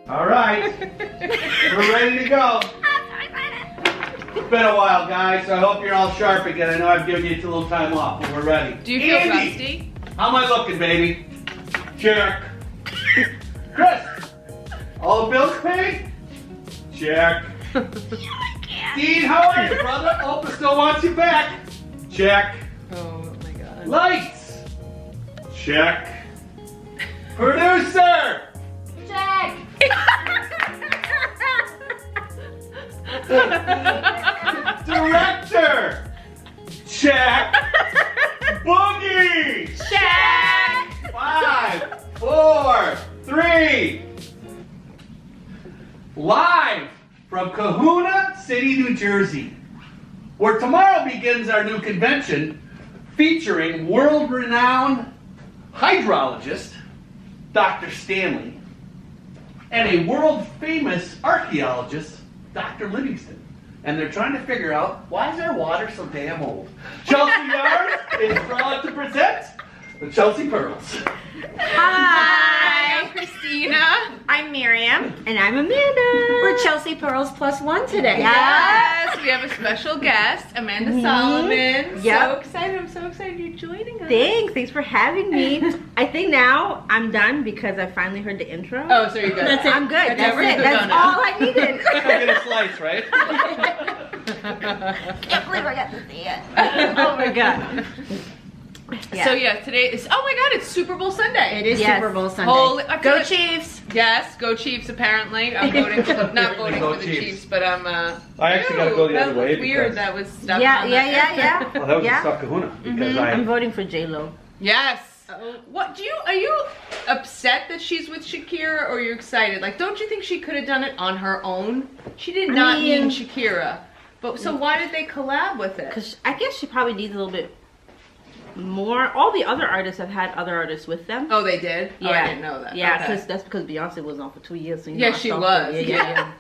All right. We're ready to go. It's been a while, guys, so I hope you're all sharp again. I know I've given you a little time off, but we're ready. Do you feel Andy, rusty? how am I looking, baby? Check. Chris, all the bills paid? Check. Dean, how are you, brother? Opa still wants you back. Check. Oh my god. Lights. Check. Producer. Check. Director. Check. Boogie. Check! 5, 4, 3. Live from Kahuna City, New Jersey, where tomorrow begins our new convention featuring world-renowned hydrologist Dr. Stanley and a world-famous archaeologist, Dr. Livingston. And they're trying to figure out, why is our water so damn old? Chelsea Yard is proud to present the Chelsea Purls. Hi. I'm Christina. I'm Miriam. And I'm Amanda. We're Chelsea Purls +1 today. Yes, we have a special guest, Amanda Soloman. Yep. So excited. I'm so excited you're joining us. Thanks for having me. I think now I'm done because I finally heard the intro. Oh, so you're good. That's it. I'm good. That's we're it. good That's on now. all I needed. Get a slice, right? Can't believe I got to see it. Oh my god. So yeah, today is, oh my god, it's Super Bowl Sunday. It is Yes. Super Bowl Sunday. Holy, I feel Go like- Chiefs. Yes, go Chiefs apparently. I'm voting for the, not voting Go for the Chiefs. Chiefs, but I'm I actually gotta go the that other way was weird. because- That was stuff Yeah. on that. Well, that was Yeah. a stuck kahuna because I'm I. voting for J-Lo. Yes. What are you upset that she's with Shakira, or you're excited? Like, don't you think she could have done it on her own? She did not mean- need Shakira. But so why did they collab with it? Because I guess she probably needs a little bit more. All the other artists have had other artists with them. Oh, they did? Yeah. Oh, I didn't know that. Yeah, Okay. because that's because Beyonce was on for 2 years. So, you Yeah, know, I she stalked was. her. Yeah.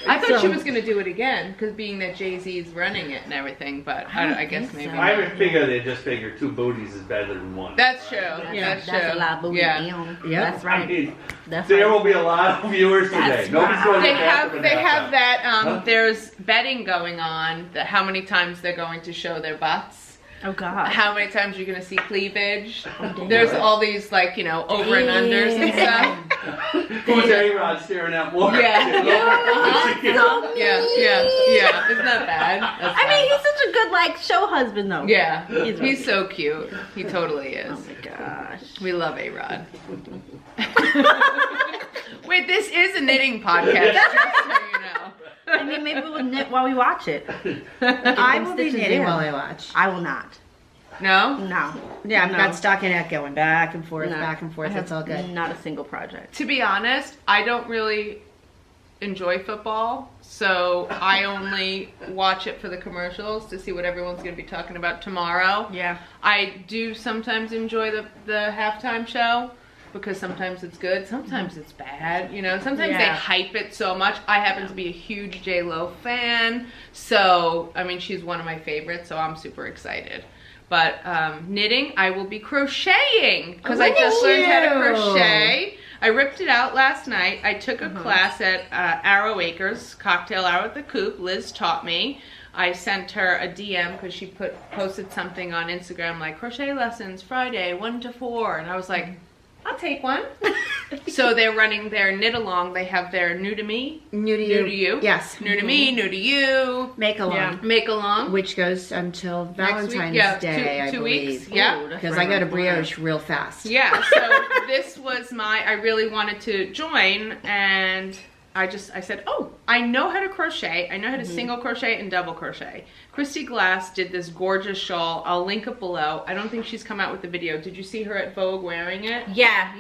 I thought she So- was going to do it again, because being that Jay-Z's running it and everything, but I guess think maybe. so. I would figure they just figure 2 booties is better than 1. That's true. Yeah, that's That's true. a lot of booty. Yeah. Yep. That's I right. mean, That's there right. will be a lot of viewers today. That's Nobody's right. going to They the have bathroom they at have halftime. that Huh? there's betting going on that how many times they're going to show their butts. Oh god. How many times you're gonna see cleavage? damn. There's all these like, you know, over and unders and stuff. Who's A-Rod staring at more? Yeah. Yeah. Yeah. Isn't that bad? That's I mean, fine. he's such a good like show husband though. Yeah, He's really he's so cute. He totally is. Oh my gosh. We love A-Rod. Wait, this is a knitting podcast, just so you know. I mean, maybe we'll knit while we watch it. I will be Stitches knitting in. while I watch. I will not. No? No. Yeah, I'm No. not stuck in it, going back and forth, No. back and forth. I have It's all good. Not a single project. To be honest, I don't really enjoy football, so I only watch it for the commercials to see what everyone's going to be talking about tomorrow. Yeah. I do sometimes enjoy the halftime show because sometimes it's good, sometimes it's bad, you know, sometimes they Yeah. hype it so much. I happen to be a huge J-Lo fan, so, I mean, she's one of my favorites, so I'm super excited. But knitting, I will be crocheting because I Look at just learned how to you. crochet. I ripped it out last night. I took a class at Arrow Acres, Cocktail Hour at the Coop. Liz taught me. I sent her a DM because she posted something on Instagram like crochet lessons Friday 1 to 4, and I was like, I'll take one. So they're running their knit along. They have their new to me, New to new to you, Yes. new to me, new to you, Make along. Yeah. make along. Which goes until Next Valentine's week? Yeah, Day, I 2 believe. weeks. Yeah. Ooh, that's Because right I go to around the corner. brioche real fast. Yeah, so this was I really wanted to join, and I said, oh, I know how to crochet. I know how to single crochet and double crochet. Kristy Glass did this gorgeous shawl. I'll link it below. I don't think she's come out with the video. Did you see her at Vogue wearing it? Yeah.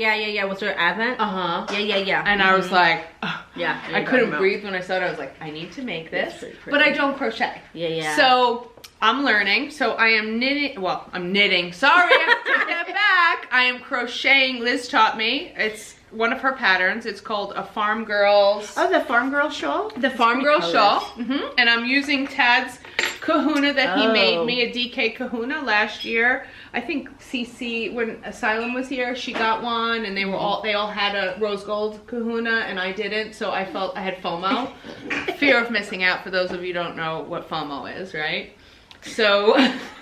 Was there Advent? Uh-huh. Yeah. And I was like, ugh. Yeah. I couldn't breathe when I saw it. I was like, I need to make That's this, pretty pretty. but I don't crochet. Yeah. So I'm learning. So I am knitting. Well, I'm knitting. Sorry, I have to take that back. I am crocheting. Liz taught me. It's one of her patterns. It's called a Farm Girls. Oh, the Farm Girl shawl? The Farm Girl colors. shawl. And I'm using Tad's kahuna that he Oh. made me, a DK kahuna last year. I think CC, when Asylum was here, she got one, and they all had a rose gold kahuna, and I didn't, so I felt I had FOMO. Fear of missing out, for those of you who don't know what FOMO is, right? So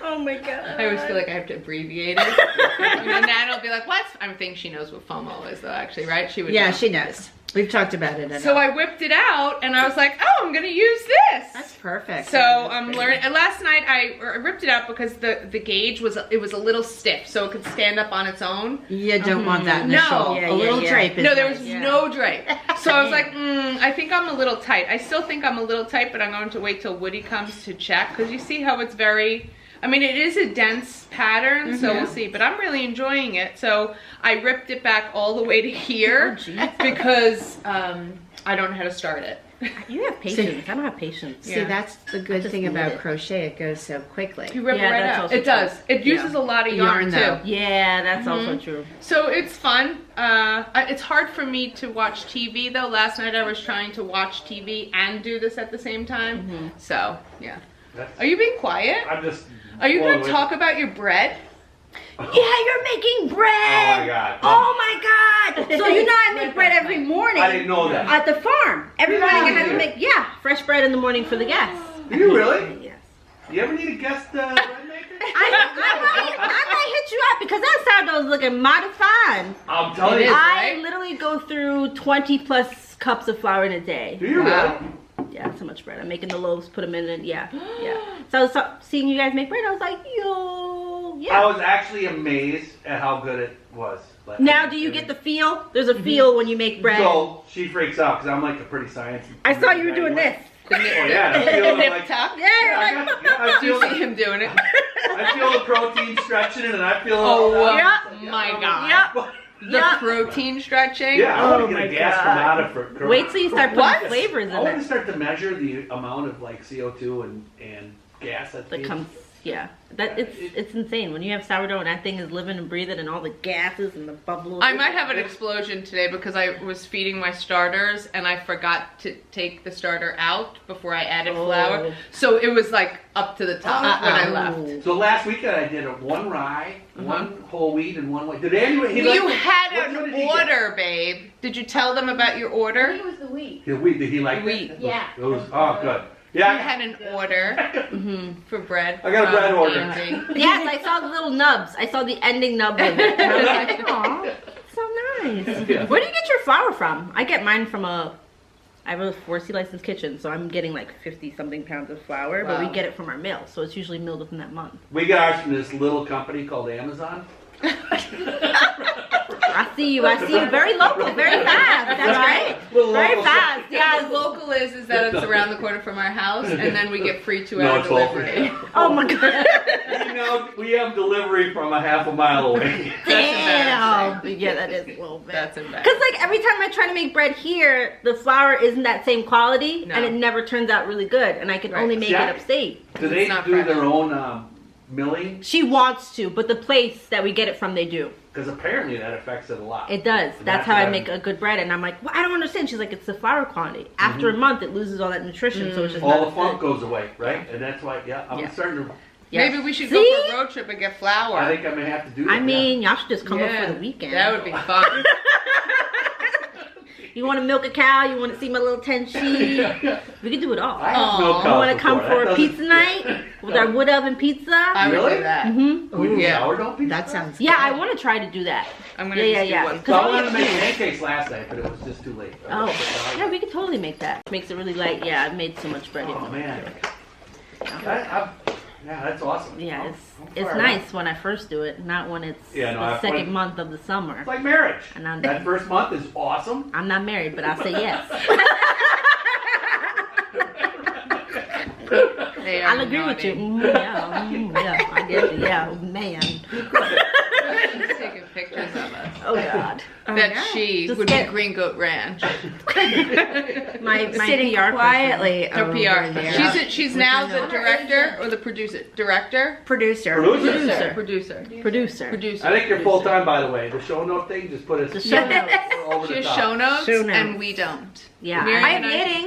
Oh my god. I always feel like I have to abbreviate it. And then Nana will be like, what? I think she knows what FOMO is, though, actually, right? She would Yeah, know. she knows. We've talked about it enough. So I whipped it out, and I was like, oh, I'm going to use this. That's perfect. So I'm learning. And last night I ripped it out because the gauge was a little stiff, so it could stand up on its own. You don't want that in the No. shawl. Yeah, a little yeah. drape is No, there was nice. no drape. So I was like, I think I'm a little tight. I still think I'm a little tight, but I'm going to wait till Woody comes to check, because you see how it's very. I mean, it is a dense pattern, so we'll see. But I'm really enjoying it. So I ripped it back all the way to here because I don't know how to start it. You have patience. I don't have patience. See, that's the good just thing knit about it. crochet. It goes so quickly. You rip Yeah, it right that's out. also It does. true. It uses a lot of Yarn, yarn, though. too. Yeah, that's also true. So it's fun. It's hard for me to watch TV, though. Last night I was trying to watch TV and do this at the same time. So, yeah. Are you being quiet? I'm just. Are you going blown to away. talk about your bread? Yeah, you're making bread. Oh my god. Oh my god! So you know I make bread every morning. I didn't know that. At the farm. Every morning I have to Yeah. make fresh bread in the morning for the guests. Do you really? Yes. You ever need a guest bread maker? I might hit you up because that sourdough's looking mighty fine. I'm telling It you. is. I right? literally go through 20 plus cups of flour in a day. Do you Wow. really? Yeah, so much bread. I'm making the loaves, put them in it. Yeah. So I was seeing you guys make bread. I was like, yo, I yeah. was actually amazed at how good it was. Like, Now, do you get the feel? There's a feel when you make bread. So she freaks out because I'm like a pretty science. I saw you were doing this. Oh yeah, I feel The it nip like. tuck? Yeah, I Do you feel see him doing it? I feel the protein stretching it, and I feel. Oh, Yep. my God. Yep. The Yep. protein stretching? Yeah, I want Oh to my get a gas God. thermometer for. Wait till you start putting What? flavors in I want to it. start to measure the amount of like CO2 and gas that's That being- comes, yeah. That it's insane when you have sourdough and that thing is living and breathing and all the gases and the bubbles. I might have an explosion today because I was feeding my starters and I forgot to take the starter out before I added flour. So it was like up to the top when I left. So last weekend I did one rye, one whole wheat, and one white. Did anyone? You had an order, babe. Did you tell them about your order? It was the wheat. The wheat. Did he like Wheat. it? Yeah. It was good. You Yeah. had an order for bread. I got a bread from order. Andy. Yes, I saw the little nubs. I saw the ending nub of it. And I was like, aw, so nice. Yeah. Where do you get your flour from? I get mine from I have a 4C licensed kitchen, so I'm getting like 50 something pounds of flour, but we Wow. get it from our mill, so it's usually milled within that month. We got ours from this little company called Amazon. I see you very local, very fast. That's Right. great. Little Very local fast. Yeah, Yeah. the local is that it's around the corner from our house, and then we get free 2 No, hour it's local. delivery. Oh my god. You know, we have delivery from a half a mile away. Damn. Yeah, that is a little bit. That's embarrassing. Because like every time I try to make bread here, the flour isn't that same quality, No. and it never turns out really good, and I can Right. only make Yeah. it upstate. Do they It's not do fresh. their own milling? She wants to, but the place that we get it from, they do. Because apparently that affects it a lot. It does. And That's how I what make a good bread, and I'm like, well, I don't understand. She's like, it's the flour quantity. After a month, it loses all that nutrition, so it's just All not the funk good. goes away, right? And that's why, I'm Yeah. starting to. Yes. Maybe we should See? go for a road trip and get flour. I think I may have to do that. I mean, y'all should just come up for the weekend. That would be fun. You want to milk a cow? You want to see my little 10 sheep? Yeah. We can do it all. I have no Aw. You cows want to come before. for That a pizza doesn't- night with our wood oven pizza? I would Really? do that. Mm-hmm. We do Yeah. sourdough pizza? That sounds Yeah, good. I want to try to do that. I'm gonna Yeah, just yeah, do yeah. one. So I Cause wanted to all make you- pancakes last night, but it was just too late. Oh, But yeah, we could totally make that. Makes it really light. Yeah, I've made so much bread. Oh here. man. Yeah, that's awesome. Yeah, I'm it's fired up. nice when I first do it, not when it's Yeah, no, the I've- second month of the summer. It's like marriage. And I'm- That first month is awesome. I'm not married, but I'll say yes. They are I'll agree with you. naughty. Yeah, I guess, yeah, man. She's taking pictures of us. Oh God. That she Just would get- be Green Goat Ranch. My Sitting PR quietly Her over PR. there. She's now the director or the producer. Director? Producer. Producer. Producer. Producer. Producer. I think you're full time, by the way. The show note thing, just put it The show notes. over She the has top. show notes, Show notes. and we don't. Yeah. Miriam I am and knitting.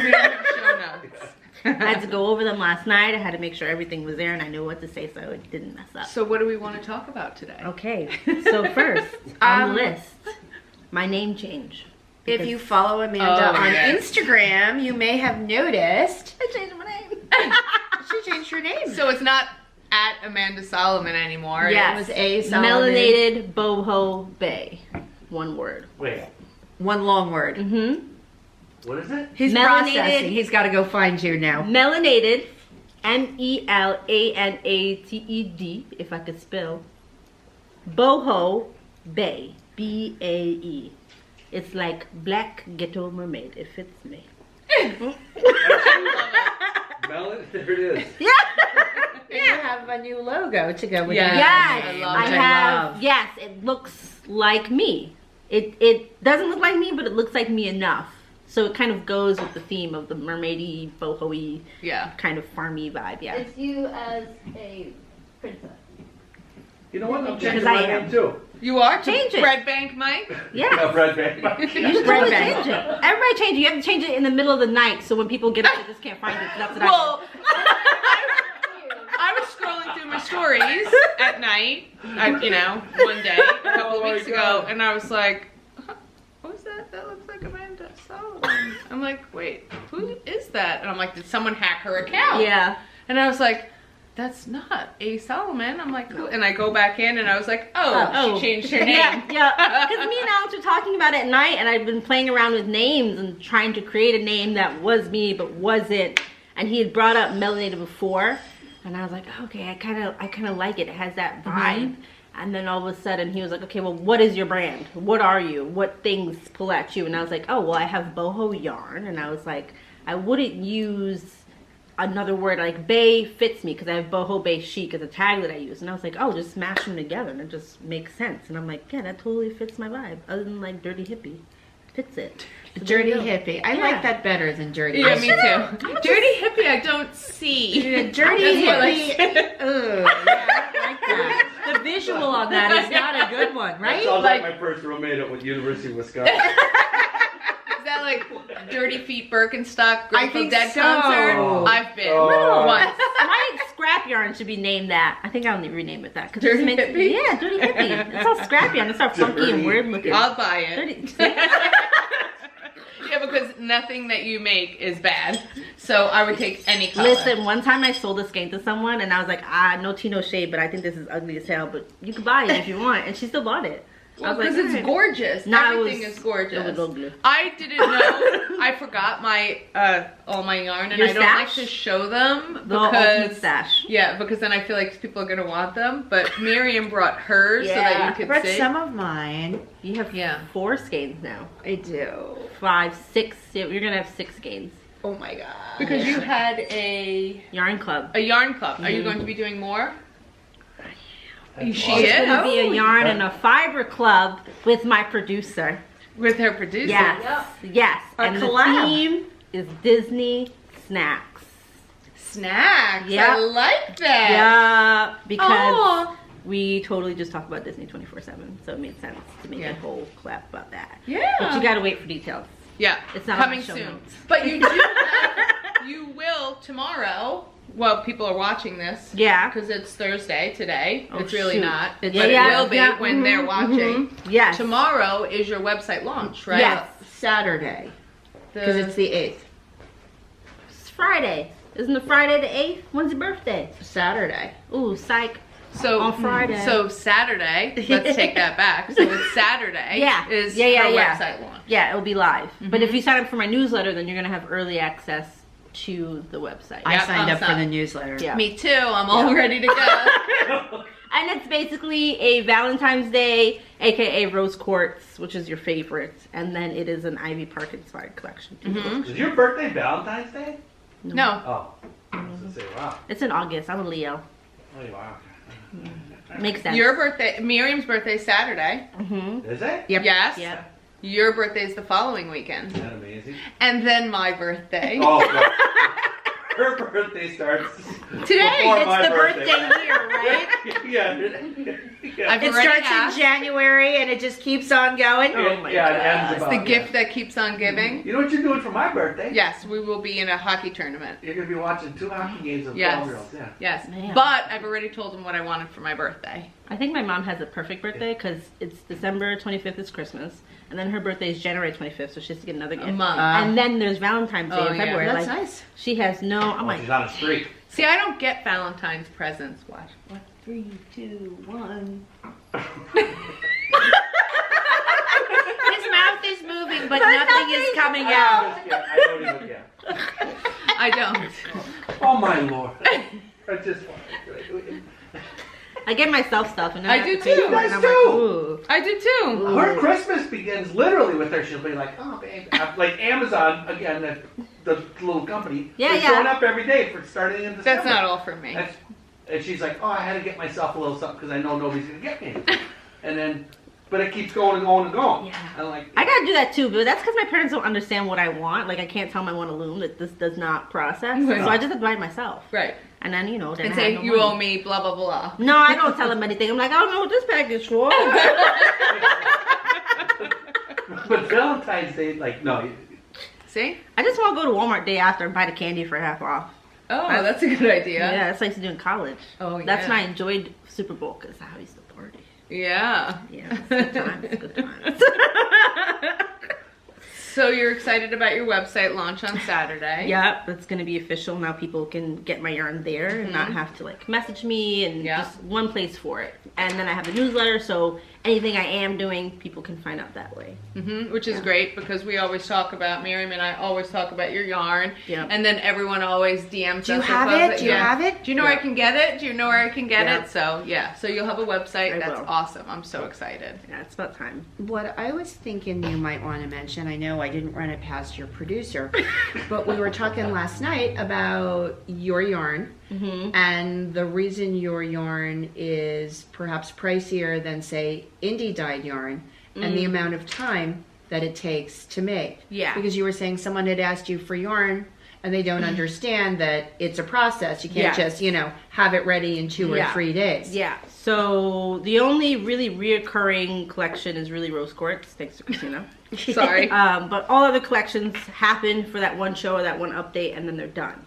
We have show notes. I had to go over them last night. I had to make sure everything was there and I knew what to say so it didn't mess up. So what do we want to talk about today? Okay, so first on the list, my name change. If you follow Amanda on Instagram, you may have noticed I changed my name. she changed her name. So it's not at Amanda Solomon anymore. Yes. It was A. Solomon. Melanated Boho Bay. One word. Wait, One long word. Mm-hmm. what is it? He's Melanated- processing. He's got to go find you now. Melanated, MELANATED, if I could spell. Boho Bay, BAE. It's like black ghetto mermaid. It fits me. Melon, there it is. And you have a new logo to go with Yeah. it. Yes, I love I it. have. love. Yes, it looks like me. It doesn't look like me, but it looks like me enough. So it kind of goes with the theme of the mermaidy, boho-y, Yeah. kind of farmy vibe. Yeah. It's you as a princess. You know what? I'm Because changing I my am. name too. You are Change it. Bread Bank Mike. Yeah. Red Band. You should Red totally band. change it. Everybody change it. You have to change it in the middle of the night so when people get up, they just can't find it. That's what Well, I was scrolling through my stories at night, one day, a couple of weeks ago, and I was like, what was that? That looks like Amanda Solomon. I'm like, wait, who is that? And I'm like, did someone hack her account? Yeah. And I was like, that's not A. Solomon. I'm like, who? And I go back in and I was like, oh, she changed her name. Yeah, yeah. Because me and Alex were talking about it at night, and I'd been playing around with names and trying to create a name that was me but wasn't. And he had brought up melanated before, and I was like, okay, I kind of like it. It has that vibe. And then all of a sudden he was like, okay, well, what is your brand? What are you? What things pull at you? And I was like, oh, well, I have boho yarn. And I was like, I wouldn't use another word. Like bay fits me because I have boho bay chic as a tag that I use. And I was like, oh, just smash them together and it just makes sense. And I'm like, yeah, that totally fits my vibe. Other than like dirty hippie, fits it. So there Dirty you go. hippie. I Yeah. like that better than dirty. Yeah, hippie. me too. Dirty hippie, I don't see. Dirty That's what I hippie. Ugh, yeah, I don't like that. The visual on that is not a good one, That right? sounds like my first roommate at University of Wisconsin. Is that like Dirty Feet Birkenstock I Grateful think Dead so. concert? I've been Oh. once. My scrap yarn should be named that. I think I'll rename it that. 'cause Dirty it makes, hippie? Yeah, dirty hippie. It's all scrap yarn. It's all funky and Dirty. weird looking. I'll buy it. Dirty. Yeah, because nothing that you make is bad. So I would take any color. Listen, one time I sold a skein to someone and I was like, no tea, no shade, but I think this is ugly as hell, but you can buy it if you want. And she still bought it. I was because like, it's "Alright." gorgeous. No, it Everything was- is gorgeous. it was ugly. I didn't know. I forgot my all my yarn, and Your I don't like stash? to show them The ultimate because stash. yeah, because then I feel like people are gonna want them. But Miriam brought hers so that Yeah. you I could brought see. some of mine. You have Yeah. 4 skeins now. I do. 5, 6. Yeah, you're going to have 6 skeins. Oh my god. Because you had a Yarn club. yarn club. Are you going to be doing more? She It's is? going to be a Oh. yarn and a fiber club with my producer. With her producer. Yes. Yes. A and collab. the theme is Disney snacks. Snacks. Yep. I like that. Yeah, because Aw. we totally just talk about Disney 24/7, so it made sense to make Yeah. a whole collab about that. Yeah. But you gotta wait for details. Yeah, It's not on coming the show soon. notes. But you do have, you will tomorrow. Well, people are watching this. Yeah. Because it's Thursday today. Oh, it's really shoot. not. It's- but Yeah, it will be yeah, when they're watching. Yes. Tomorrow is your website launch, right? Yes. Saturday. Because it's the 8th. It's Friday. Isn't it Friday the 8th? When's your birthday? Saturday. Ooh, psych. So on Friday. So Saturday. Let's take that back. So it's Saturday. Yeah. Is Yeah, her yeah. website launch. Yeah, it'll be live. But if you sign up for my newsletter, then you're gonna have early access to the website. I Yep, signed I'm up for signed. the newsletter. Yeah. Me too. I'm all ready to go. And it's basically a Valentine's Day, aka Rose Quartz, which is your favorite, and then it is an Ivy Park inspired collection. Is your birthday Valentine's Day? No. Oh. I was gonna say, wow. It's in August. I'm a Leo. Oh, wow. Makes sense. Your birthday, Miriam's birthday is Saturday. Is it? Yep. Yes. Yep. Your birthday is the following weekend. Isn't that amazing? And then my birthday. Oh, no. Her birthday starts Today, before it's my the birthday. birthday year, right? Yeah. I've It already starts asked. in January and it just keeps on going. Oh my Yeah, it god. ends It's about, the gift that keeps on giving. You know what you're doing for my birthday? Yes, we will be in a hockey tournament. You're going to be watching 2 hockey games of Yes. 12-year-olds, yeah. Yes, Man. but I've already told them what I wanted for my birthday. I think my mom has a perfect birthday because it's December 25th is Christmas, and then her birthday is January 25th, so she has to get another gift. month. And then there's Valentine's Day Oh, in yeah. February. That's like, nice. She has no. I'm like, She's on a streak. See, I don't get Valentine's presents. Watch. What? 3, 2, 1. His mouth is moving, but nothing is coming out. I don't even get. I don't. Oh my lord. I just I get myself stuff, and then I have do to pay too. for it, and You I'm guys like, do. ooh. I do too. Her Christmas begins literally with her. She'll be like, "Oh, babe," like Amazon again, the little company. Yeah, they're yeah. showing up every day for starting in December. That's not all for me. And she's like, "Oh, I had to get myself a little something because I know nobody's gonna get me anything." And then, but it keeps going and going and going. Yeah. I'm like, I gotta do that too, but that's because my parents don't understand what I want. Like, I can't tell them I want a loom that this does not process, Right. so I just have to buy it myself. Right. And then, then And I say, have no you money. owe me, blah, blah, blah. No, I don't tell them anything. I'm like, I don't know what this package for. but Valentine's Day, like, no. See? I just want to go to Walmart day after and buy the candy for half off. Oh, that's a good idea. Yeah, that's what I used to do in college. Oh, yeah. That's when I enjoyed Super Bowl because I used to party. Yeah. Yeah, it's good times. Good times. So you're excited about your website launch on Saturday. Yep, it's gonna be official now. People can get my yarn there and not have to like message me and Yeah. just one place for it. And then I have a newsletter, so anything I am doing, people can find out that way. Which is great because we always talk about, Miriam and I always talk about your yarn. Yep. And then everyone always DMs Do you us. or have calls it? Do you have it? Do you know where I can get it? Do you know where I can get Yeah. it? So, yeah. So you'll have a website. I That's will. awesome. I'm so excited. Yeah, it's about time. What I was thinking you might want to mention, I know I didn't run it past your producer, but we were talking last night about your yarn and the reason your yarn is perhaps pricier than, say, indie dyed yarn and the amount of time that it takes to make. Yeah. Because you were saying someone had asked you for yarn and they don't understand that it's a process. You can't Yeah. just, have it ready in 2 or Yeah. 3 days. Yeah, so the only really reoccurring collection is really rose quartz, thanks to Christina. Sorry. But all other collections happen for that one show or that one update, and then they're done.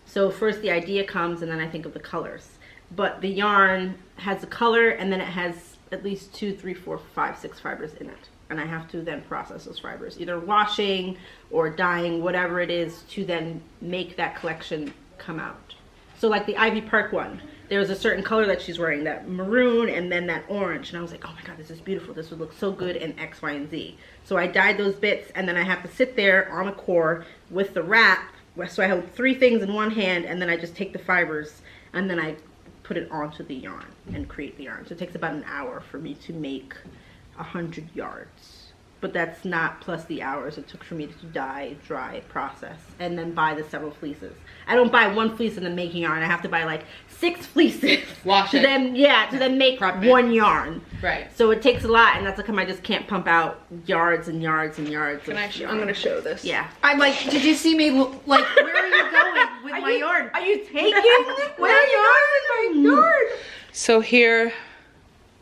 So first the idea comes, and then I think of the colors. But the yarn has a color, and then it has at least 2, 3, 4, 5, 6 fibers in it. And I have to then process those fibers, either washing or dyeing, whatever it is, to then make that collection come out. So like the Ivy Park one, there was a certain color that she's wearing, that maroon and then that orange. And I was like, oh my God, this is beautiful. This would look so good in X, Y, and Z. So I dyed those bits, and then I have to sit there on a core with the wrap. So I hold 3 things in one hand, and then I just take the fibers, and then I put it onto the yarn and create the yarn. So it takes about an hour for me to make 100 yards. But that's not plus the hours it took for me to dye, dry, process, and then buy the several fleeces. I don't buy one fleece and then make yarn. I have to buy like 6 fleeces. Wash to it. Then make Prep it. one yarn. Right. So it takes a lot, and that's how come I just can't pump out yards and yards and yards. Can of I yarn. I'm going to show this. Yeah. I'm like, did you see me? Like, where are you going with my yarn? Are you taking where are you going with my yarn? So here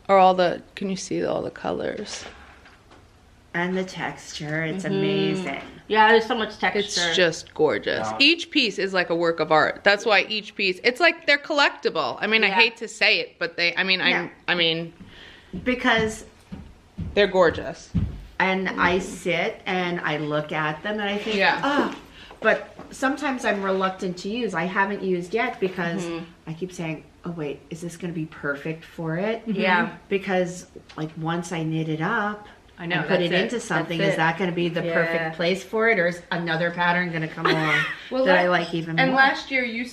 are all the, can you see all the colors? And the texture, it's amazing. Yeah, there's so much texture. It's just gorgeous. Wow. Each piece is like a work of art. That's why each piece, it's like they're collectible. I mean, I Yeah. hate to say it, but Because, they're gorgeous. and I sit and I look at them and I think, Yeah. but sometimes I'm reluctant to use. I haven't used yet because I keep saying, oh wait, is this going to be perfect for it? Yeah. Because like once I knit it up, I know, and put that's it it. into something, That's is it. that going to be the Yeah. perfect place for it, or is another pattern going to come along Well, that I la- like even And more? last year you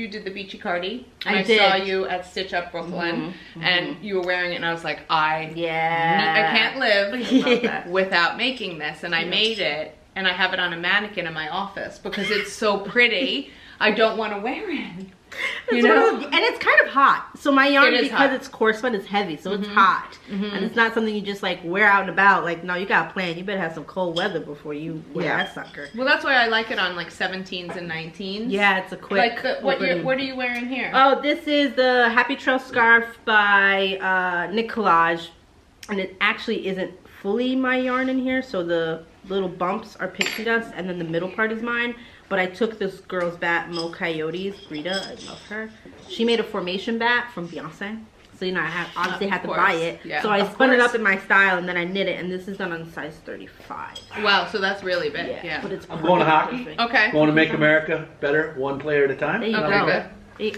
did the Beachy Cardi. And I I did. saw you at Stitch Up Brooklyn, and you were wearing it, and I was like, I can't live without making this, and I made it, and I have it on a mannequin in my office because it's so pretty. I don't want to wear it. You know? And it's kind of hot. So my yarn, It is because hot. it's coarse but it's heavy, so it's hot. And it's not something you just like wear out and about. Like, no, you got to plan. You better have some cold weather before you wear that sucker. Well, that's why I like it on like 17s and 19s. Yeah, it's a quick. Like what are you wearing here? Oh, this is the Happy Trail scarf by Knit Collage, and it actually isn't fully my yarn in here, so the little bumps are pixie dust, and then the middle part is mine. But I took this girl's bat, Mo Coyotes, Rita, I love her. She made a formation bat from Beyonce, so you know I obviously had to buy it. Yeah, so I spun it up in my style, and then I knit it, and this is done on size 35. Wow, so that's really big. Yeah. But it's I'm going to hockey. perfect. Okay. Going to make America better, one player at a time. There you Okay, go. good.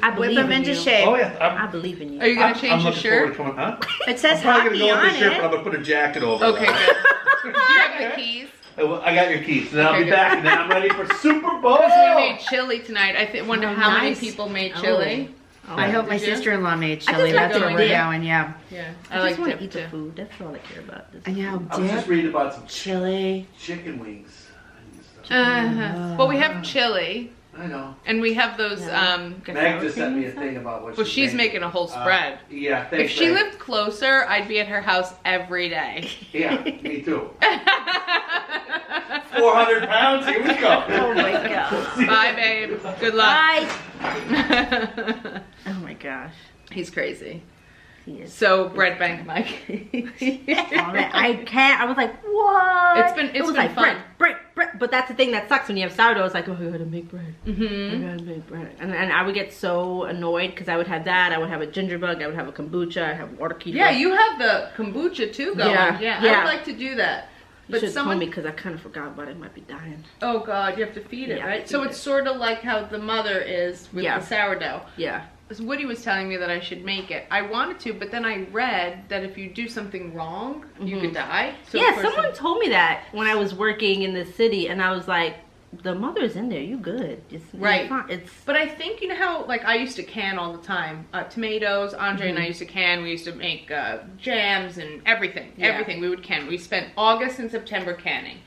I Whip believe them in into you. shape. Oh yeah. I believe in you. Are you gonna change your looking shirt? forward to coming, huh? It says I'm probably hockey gonna go with on the shirt, it. but I'm gonna put a jacket over. Okay, that. good. Do you have the keys? I got your keys, and then I'll Okay, be good. back, and then I'm ready for Super Bowl. We made chili tonight. I wonder Oh, how many nice. people made chili. I hope my Did you? sister-in-law made I chili. just like That's the where we're dip. going, yeah. Yeah, I I just like want dip to eat the too. food. That's all I care about. I know, I was just dip, reading about some chili. chicken wings. Well, we have chili, I know. and we have those. Meg just sent me a thing about what Well, she's making a whole spread. Yeah, thanks. If she Meg. lived closer, I'd be at her house every day. Yeah, me too. 400 pounds, here we go. Oh my god. Bye, babe. Good luck. Bye. Oh my gosh. He's crazy. He is. So, bread bank Mike. I can't. I was like, what? It's it was been like fun. bread. But that's the thing that sucks when you have sourdough. It's like, oh, I gotta make bread. Mm-hmm. I gotta make bread. And I would get so annoyed because I would have that. I would have a ginger bug. I would have a kombucha. I'd have water keto. Yeah, you have the kombucha too going. Yeah. I would like to do that. You But should someone, told me because I kind of forgot about it. I might be dying. oh God, you have to feed it, Yeah, right? So feed it's it. sort of like how the mother is with Yeah. the sourdough. Yeah. So Woody was telling me that I should make it. I wanted to, but then I read that if you do something wrong, you could die. So Yeah, of course someone told me that when I was working in the city, and I was like, the mother's in there. You good? Right. It's But I think, you know how, like, I used to can all the time. Tomatoes, Andre and I used to can. We used to make jams and everything. Yeah. Everything we would can. We spent August and September canning.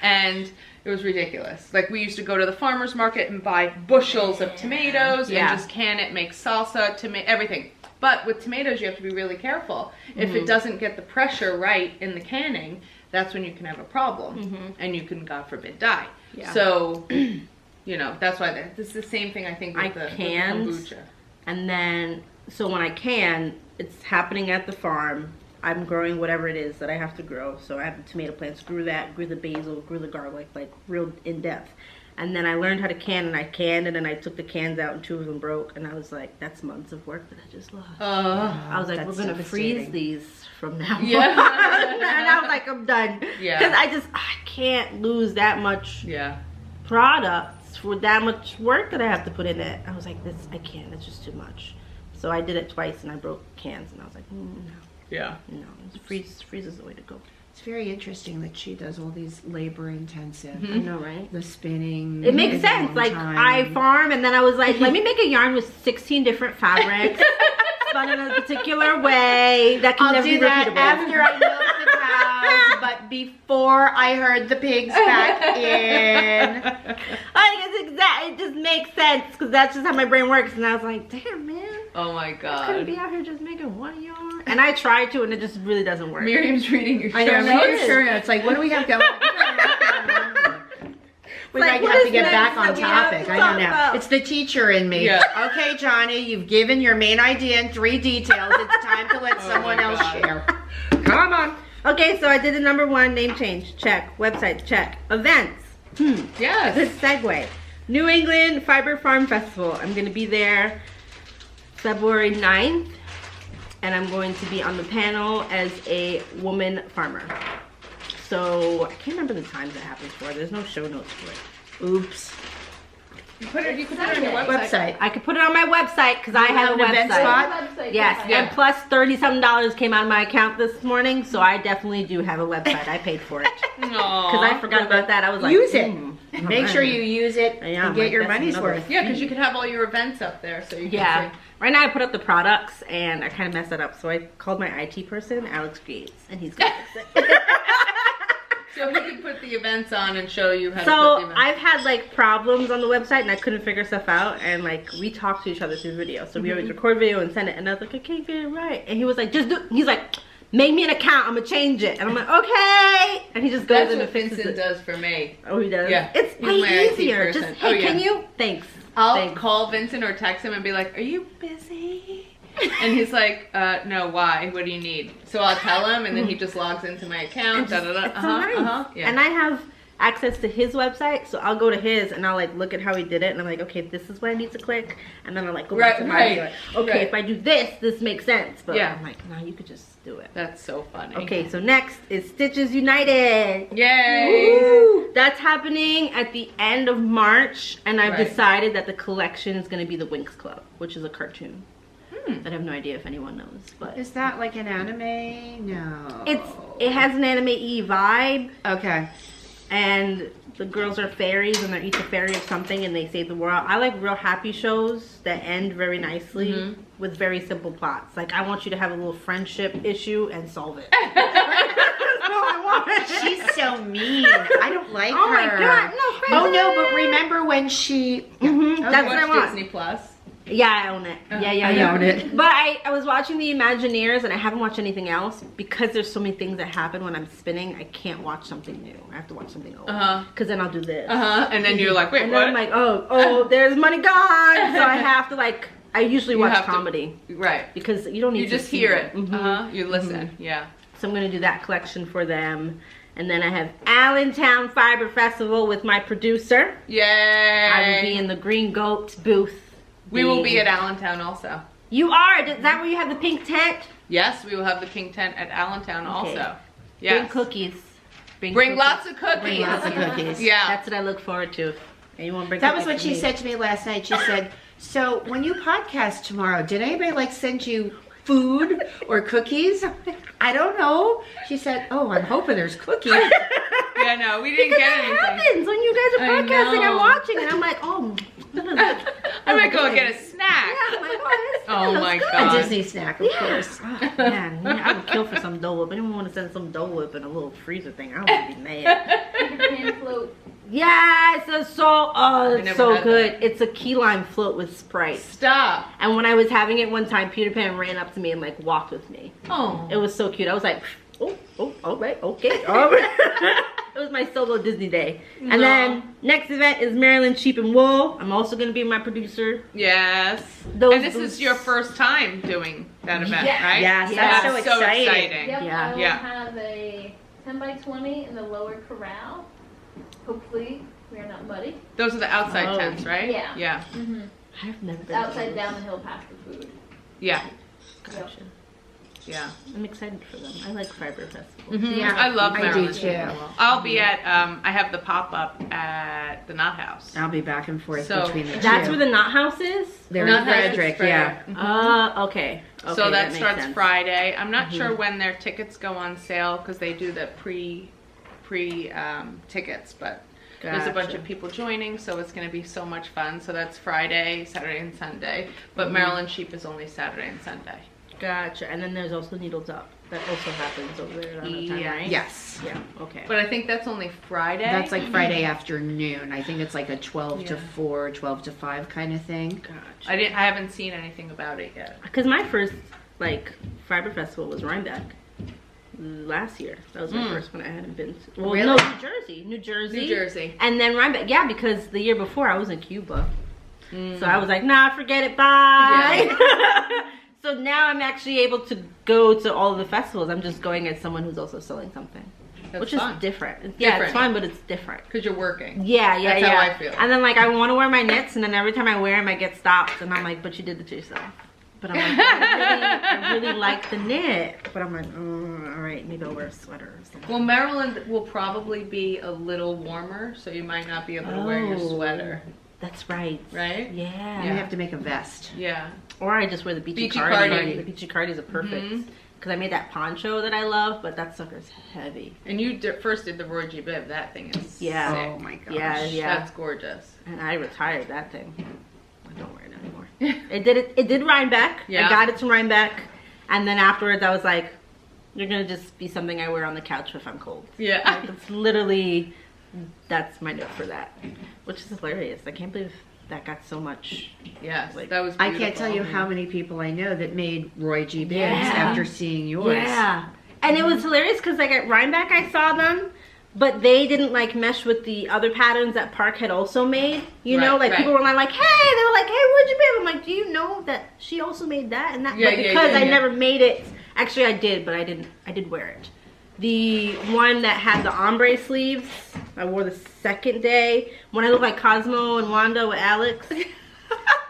And it was ridiculous. Like, we used to go to the farmer's market and buy bushels of tomatoes Yeah. and just can it, make salsa, everything. But with tomatoes, you have to be really careful. If it doesn't get the pressure right in the canning, that's when you can have a problem. And you can, God forbid, die. Yeah. So, you know, that's why this is the same thing I think with I the canned, kombucha. and then so when I can, it's happening at the farm. I'm growing whatever it is that I have to grow. So I have the tomato plants, grew the basil, grew the garlic, like real in depth. And then I learned how to can, and I canned, and then I took the cans out, and 2 of them broke, and I was like, that's months of work that I just lost. I was like, that's we're gonna freeze devastating. these from now Yeah. on. And I was like, I'm done. Yeah. Because I can't lose that much Yeah. products for that much work that I have to put in it. I was like, I can't, it's just too much. So I did it twice, and I broke cans, and I was like, no, Yeah. freeze is the way to go. It's very interesting that she does all these labor intensive. I know, right? The spinning. It makes takes a sense. long Like, time. I farm, and then I was like, let me make a yarn with 16 different fabrics, spun in a particular way that can I'll never do be that repeatable. after I milk the cows, but before I herd the pigs back in. It just makes sense, because that's just how my brain works. And I was like, damn, man. Oh my I couldn't God. be out here just making one yarn. And I tried to, and it just really doesn't work. Miriam's reading your I know, show make notes. sure it's like, what do we have going? We Like, might what have to is get next back on that we have topic. to I talk don't know. about? It's the teacher in me. Yeah. Okay, Johnny, you've given your main idea in 3 details. It's time to let someone else God. share. Come on. Okay, so I did the number 1 name change. Check. Website. Check. Events. Yes. Good segue. New England Fiber Farm Festival. I'm going to be there February 9th, and I'm going to be on the panel as a woman farmer. So I can't remember the times it happens for. There's no show notes for it. Oops. You could put it on your website. Website. I could put it on my website because I have a an event website. spot? Website, Yes, Yeah. and plus $30-something came out of my account this morning, so I definitely do have a website. I paid for it because I forgot about that. I was like, Use it. hmm. Make sure you use it Yeah, and get like, your that's money's another- worth. Yeah, because you could have all your events up there, so you can Yeah. see. Right now I put up the products and I kind of messed that up, so I called my IT person, Alex Creates, and he's gonna fix it. So we can put the events on and show you how to put the So events. I've had like problems on the website and I couldn't figure stuff out, and like we talk to each other through video. So we always record video and send it, and I was like, I can't get it right. And he was like, he's like, make me an account, I'm gonna change it. And I'm like, okay. And he just goes That's in what and fixes Vincent it. does for me. Oh, he does? Yeah. It's He's my way IT easier. person. Just, hey, can you? Thanks. I'll Thanks. call Vincent or text him and be like, are you busy? And he's like, no, why? What do you need? So I'll tell him, and then he just logs into my account. It's so nice. Yeah. And I have access to his website, so I'll go to his and I'll like look at how he did it, and I'm like, okay, this is what I need to click, and then I'll like go back to mine and be like, okay, if I do this makes sense. But Yeah. I'm like, no, you could just do it. That's so funny. Okay, so next is Stitches United. Yay! Woo! That's happening at the end of March, and I've Right. decided that the collection is going to be the Winx Club, which is a cartoon. I have no idea if anyone knows, but Is that like an anime? No. it has an anime-y vibe, Okay. and the girls are fairies, and they're each a fairy of something, and they save the world. I like real happy shows that end very nicely with very simple plots. Like, I want you to have a little friendship issue and solve it. That's all I want. She's so mean. I don't like her. Oh my god, no, Oh no, but remember when she... That's what I Watch want. Disney Plus. Yeah, I own it. Yeah. I own it. But I was watching The Imagineers, and I haven't watched anything else because there's so many things that happen when I'm spinning. I can't watch something new. I have to watch something old. Because then I'll do this. And then you're like, wait, And what? then I'm like, oh, there's money gone. So I have to like, I usually watch have to- comedy right. because you don't need You to just see hear it. it. You listen. Yeah. So I'm going to do that collection for them. And then I have Allentown Fiber Festival with my producer. Yay! I will be in the Green Goat booth. We will be at Allentown also. You are? Is that where you have the pink tent? Yes, we will have the pink tent at Allentown Okay. also. Bring Yes. cookies. Bring cookies. lots of cookies. Bring lots of cookies. Yeah. That's what I look forward to. Anyone bring That was cookies what to she me. said to me last night. She said, so when you podcast tomorrow, did anybody like send you food or cookies? I don't know. She said, oh, I'm hoping there's cookies. Yeah, no, we didn't Because get that anything. happens when you guys are I podcasting. know. I'm watching and I'm like, oh. I'm gonna go get a snack. Yeah, I'm like, oh, Oh this my looks good. God. A Disney snack, of course. Man, I would kill for some Dole Whip. Anyone want to send some Dole Whip in a little freezer thing? I would be mad. Peter Pan float. Yes, it's so, it's never so had good. that. It's a key lime float with Sprite. Stop. And when I was having it one time, Peter Pan ran up to me and like walked with me. Oh. It was so cute. I was like, oh, all right, okay, all right. It was my solo Disney day. And No. then next event is Maryland Sheep and Wool. I'm also going to be my producer. Yes. Those And this boots- is your first time doing that event, Yeah. right? Yes, Yeah. that's so exciting. Yep, Yeah. I will Yeah. have a 10 by 20 in the lower corral. Hopefully, we are not muddy. Those are the outside Oh. tents, right? Yeah. Yeah. I've never It's been to outside those. down the hill past the food. Yeah. Gotcha. Yeah. I'm excited for them. I like Fiber Festival. Yeah, I love I do Maryland. too. I'll be at, I have the pop-up at the Knot House. I'll be back and forth So, between the two. That's where the Knot House is? They're Knot in House is Frederick, Frederick. yeah. Okay. So Okay, that makes starts sense. Friday. I'm not sure when their tickets go on sale because they do the pre tickets, but there's a bunch Gotcha. of people joining, so it's going to be so much fun. So that's Friday, Saturday, and Sunday. But Maryland Sheep is only Saturday and Sunday. Gotcha. And then there's also Needles Up. That also happens over there around that time, Yeah. right? Yes. Yeah. Okay. But I think that's only Friday. That's like Friday afternoon. I think it's like a 12 to Yeah. 4, 12 to 5 kind of thing. Gotcha. I haven't seen anything about it yet. Because my first like Fiber Festival was Rhinebeck last year. That was my first one I hadn't been to. Well, Really? no, New Jersey. New Jersey. And then Rhinebeck, yeah, because the year before I was in Cuba. So I was like, nah, forget it, bye. So now I'm actually able to go to all of the festivals. I'm just going as someone who's also selling something. That's which fun. is different. Yeah, Different. it's fun, but it's different. Because you're working. Yeah, That's how I feel. And then like I want to wear my knits, and then every time I wear them, I get stopped, and I'm like, but you did it to yourself. But I'm like, I really like the knit. But I'm like, oh, all right, maybe I'll wear a sweater or something. Well, Maryland will probably be a little warmer, so you might not be able to wear your Oh. sweater, That's right. right? Yeah. You have to make a vest. Yeah. Or I just wear the Beachy Beachy Cardi. Cardi. The Beachy Cardi's a perfect. Because I made that poncho that I love, but that sucker's heavy. And you first did the Roy G. Biv. That thing is Yeah. sick. Oh my gosh. Yeah. That's gorgeous. And I retired that thing. I don't wear it anymore. It did Rhinebeck. Yeah. I got it to Rhinebeck. And then afterwards I was like, You're gonna just be something I wear on the couch if I'm cold. Yeah. Like, it's literally, that's my note for that, which is hilarious. I can't believe that got so much. Yes, Like, that was I beautiful. can't tell you how many people I know that made Roy G. Bibs Yeah. after seeing yours. Yeah. And it was hilarious because like at Rhinebeck I saw them, but they didn't like mesh with the other patterns that Park had also made. You know, Right, like right. people were like, hey, they were like, hey, where'd you be? I'm like, do you know that she also made that and that? Yeah, but yeah, because yeah, I yeah. never made it, actually I did, but I did wear it. The one that had the ombre sleeves, I wore the second day when I looked like Cosmo and Wanda with Alex.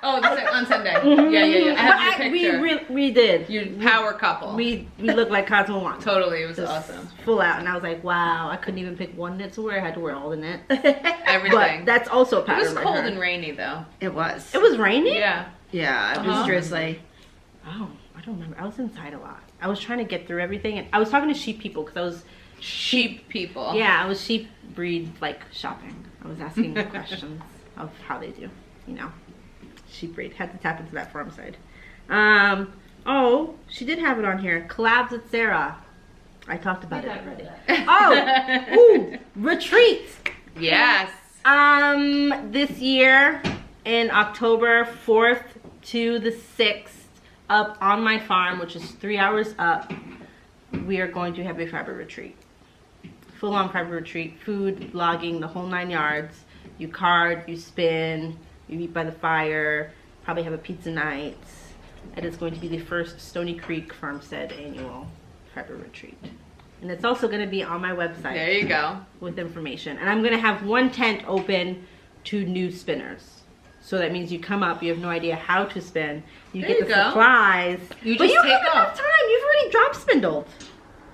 Oh, on Sunday. Yeah, yeah, yeah. I have your picture. We did. You power couple. We looked like Cosmo and Wanda. Totally, it was Just awesome. Full out, and I was like, wow, I couldn't even pick one knit to wear. I had to wear all the knit. Everything. But that's also a It pattern. was by cold her. and rainy though. It was. It was rainy? Yeah. Yeah, it was Uh-huh. drizzly. Oh, I don't remember. I was inside a lot. I was trying to get through everything, and I was talking to sheep people because I was, Sheep people. yeah, I was sheep breed like shopping. I was asking questions of how they do, you know. Sheep breed. Had to tap into that farm side. Oh, she did have it on here. Collabs with Sarah. I talked about it already. Oh, ooh, retreats. Yes. This year in October 4th to the 6th, up on my farm, which is 3 hours up, we are going to have a fiber retreat. Full on fiber retreat, food, vlogging, the whole 9 yards. You card, you spin, you eat by the fire, probably have a pizza night. It is going to be the first Stony Creek Farmstead annual fiber retreat. And it's also going to be on my website There you go. with information. And I'm going to have one tent open to new spinners. So that means you come up, you have no idea how to spin. You There get you the go. supplies. You but just you take have enough off. time. You've already drop spindled.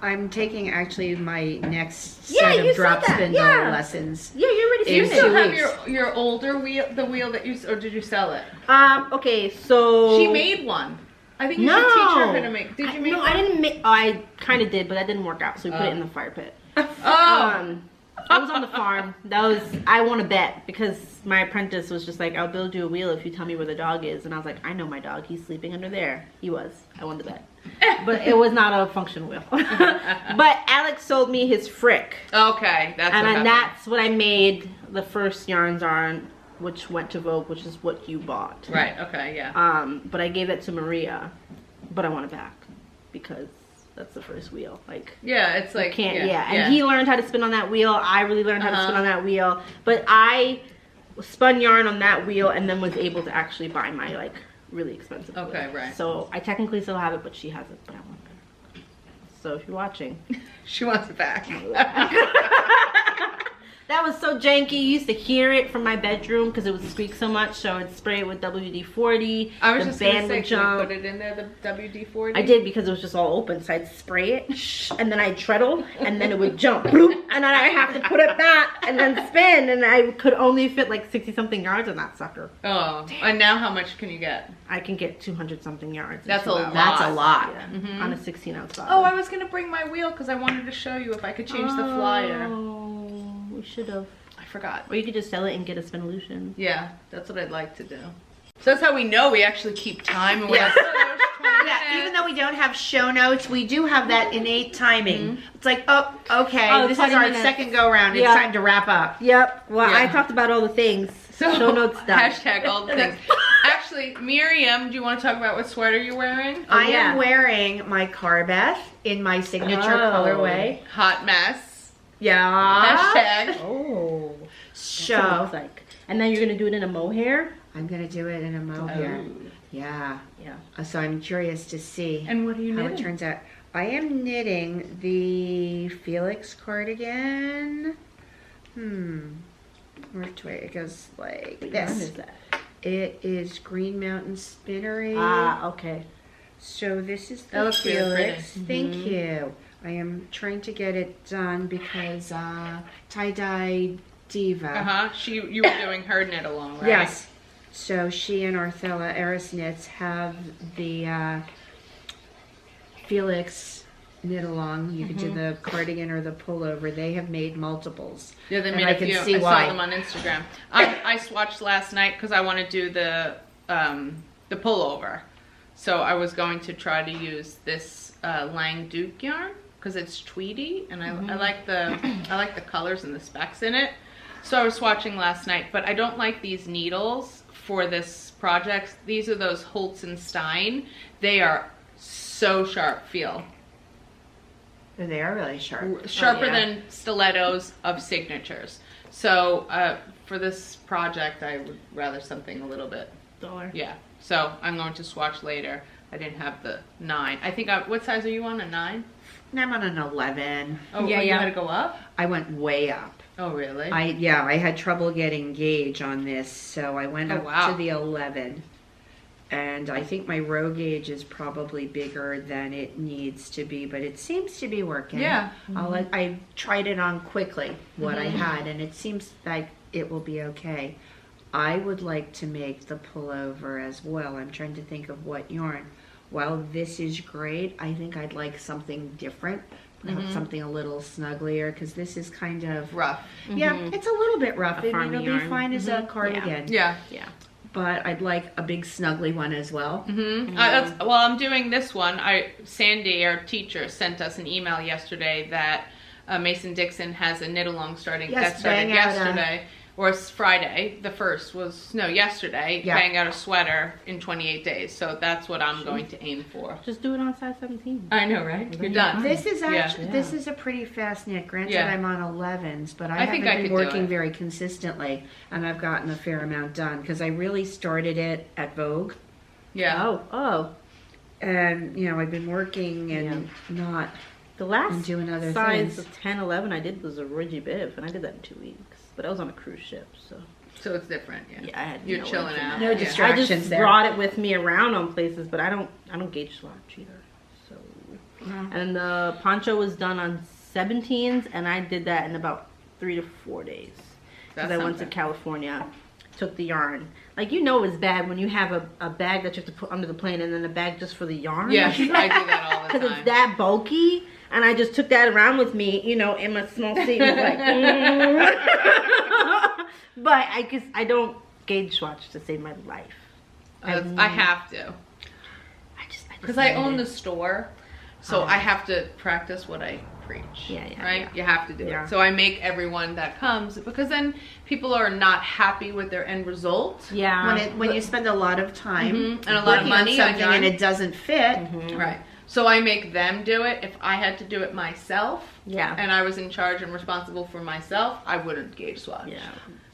I'm taking actually my next Yeah, set you of said drop that, spindle yeah. lessons. Yeah, you're ready Do to you You spin. still 2 have weeks. your older wheel, the wheel that you, or did you sell it? Okay, so She made one. I think you no. should teach her how to make. Did you make No, one? I didn't make. Oh, I kind of did, but that didn't work out. So we put it in the fire pit. Oh. I was on the farm. I won a bet because my apprentice was just like, I'll build you a wheel if you tell me where the dog is. And I was like, I know my dog. He's sleeping under there. He was. I won the bet. But it was not a function wheel. But Alex sold me his frick. Okay, that's And what then happened. that's what I made the first yarns on, which went to Vogue, which is what you bought. Right. Okay. Yeah. But I gave it to Maria, but I want it back because that's the first wheel. Like, Yeah. It's like can't, yeah. yeah. And he learned how to spin on that wheel. I really learned how to spin on that wheel. But I spun yarn on that wheel and then was able to actually buy my, like, really expensive Okay, wheel. right. So I technically still have it, but she has it, but I want it back. So if you're watching. She wants it back. That was so janky. You used to hear it from my bedroom because it would squeak so much. So I'd spray it with WD-40. I was the just gonna band say, would can we jump. put it in there, the WD-40? I did because it was just all open. So I'd spray it, and then I'd treadle, and then it would jump. Bloop, and then I'd have to put it back and then spin. And I could only fit like 60-something yards on that sucker. Oh, and now how much can you get? I can get 200-something yards. in That's 2 a hours. lot. That's a lot. Yeah, on a 16-ounce bottle. Oh, I was gonna bring my wheel because I wanted to show you if I could change the flyer. Oh, we should have. I forgot. Or you could just sell it and get a Spinolution. Yeah, that's what I'd like to do. So that's how we know we actually keep time and we Yeah. have 20 Yeah, even minutes. though we don't have show notes, we do have that innate timing. It's like, oh, okay, Oh, this is 20 our minutes. second go round. It's Yeah. time to wrap up. Yep. Well, Yeah. I talked about all the things. So, Show notes done. hashtag all the things. Actually, Miriam, do you want to talk about what sweater you're wearing? I yeah. am wearing my Carbeth in my signature Oh. colorway. Hot mess. Yeah. Hashtag. Oh. That's what it So looks like. And then you're gonna do it in a mohair. I'm gonna do it in a mohair. Yeah. Yeah. So I'm curious to see And what are you how it knitting? turns out. I am knitting the Felix Cardigan. Which way? It goes like What yarn this. is that? It is Green Mountain Spinnery. Ah, okay. So this is That the looks really Felix. pretty. Thank you. I am trying to get it done because tie-dye diva. You were doing her knit along, right? Yes. So she and Arthella Eris Knits have the Felix knit along. You can do the cardigan or the pullover. They have made multiples. Yeah, they And made I a can few. see I why. saw them on Instagram. I swatched last night because I want to do the pullover. So I was going to try to use this Lang Duke yarn. because it's tweedy, and I like the colors and the specs in it. So I was swatching last night, but I don't like these needles for this project. These are those Holtz & Stein. They are so sharp, feel. They are really sharp. Sharper than stilettos of signatures. So for this project, I would rather something a little bit Duller. Yeah. So I'm going to swatch later. I didn't have the 9. I think what size are you on? A 9? I'm on an 11. Oh, Yeah, you yeah. had to go up? I went way up. Oh, really? I had trouble getting gauge on this, so I went up to the 11. And I think my row gauge is probably bigger than it needs to be, but it seems to be working. Yeah. I tried it on quickly, what I had, and it seems like it will be okay. I would like to make the pullover as well. I'm trying to think of what yarn. While this is great, I think I'd like something different. Something a little snugglier, because this is kind of rough. Yeah, it's a little bit rough. A It'll farmy be yarn. fine as a cardigan. Yeah. But I'd like a big snuggly one as well. Well, I'm doing this one. Sandy, our teacher, sent us an email yesterday that Mason Dixon has a knit along starting. Yes, that started bang out yesterday. Or it's Friday. The first was yesterday. Yeah. Bang out a sweater in 28 days. So that's what I'm going to aim for. Just do it on size 17. I know, right? You're done. This is actually Yeah. this is a pretty fast knit. Granted, Yeah. I'm on 11s, but I I think haven't I been could do working it. very consistently, and I've gotten a fair amount done because I really started it at Vogue, Yeah. Oh. and I've been working and not. The last And doing other size things. of 10, 11 I did was a Ridgy Biv, and I did that in 2 weeks. But I was on a cruise ship, so So it's different. Yeah. yeah, I had You're nowhere chilling to out. No Yeah. I distractions just there. brought it with me around on places, but I don't gauge swatch either. So Wow. and the poncho was done on 17s, and I did that in about 3 to 4 days. That's Because I went to something. California, took the yarn. Like, it's bad when you have a bag that you have to put under the plane and then a bag just for the yarn. Yes, I do that all the Because time. it's that bulky, and I just took that around with me, in my small seat. And was like, But I don't gauge swatch to save my life. I have to. Because I own the store, so I have to practice what I preach. Yeah, right? yeah. You have to do Yeah. it. So I make everyone that comes, because then people are not happy with their end result. Yeah. When you spend a lot of time And a lot of working on money on something yarn. and it doesn't fit, Right. So I make them do it. If I had to do it myself, Yeah. and I was in charge and responsible for myself, I wouldn't gauge swatch. Yeah.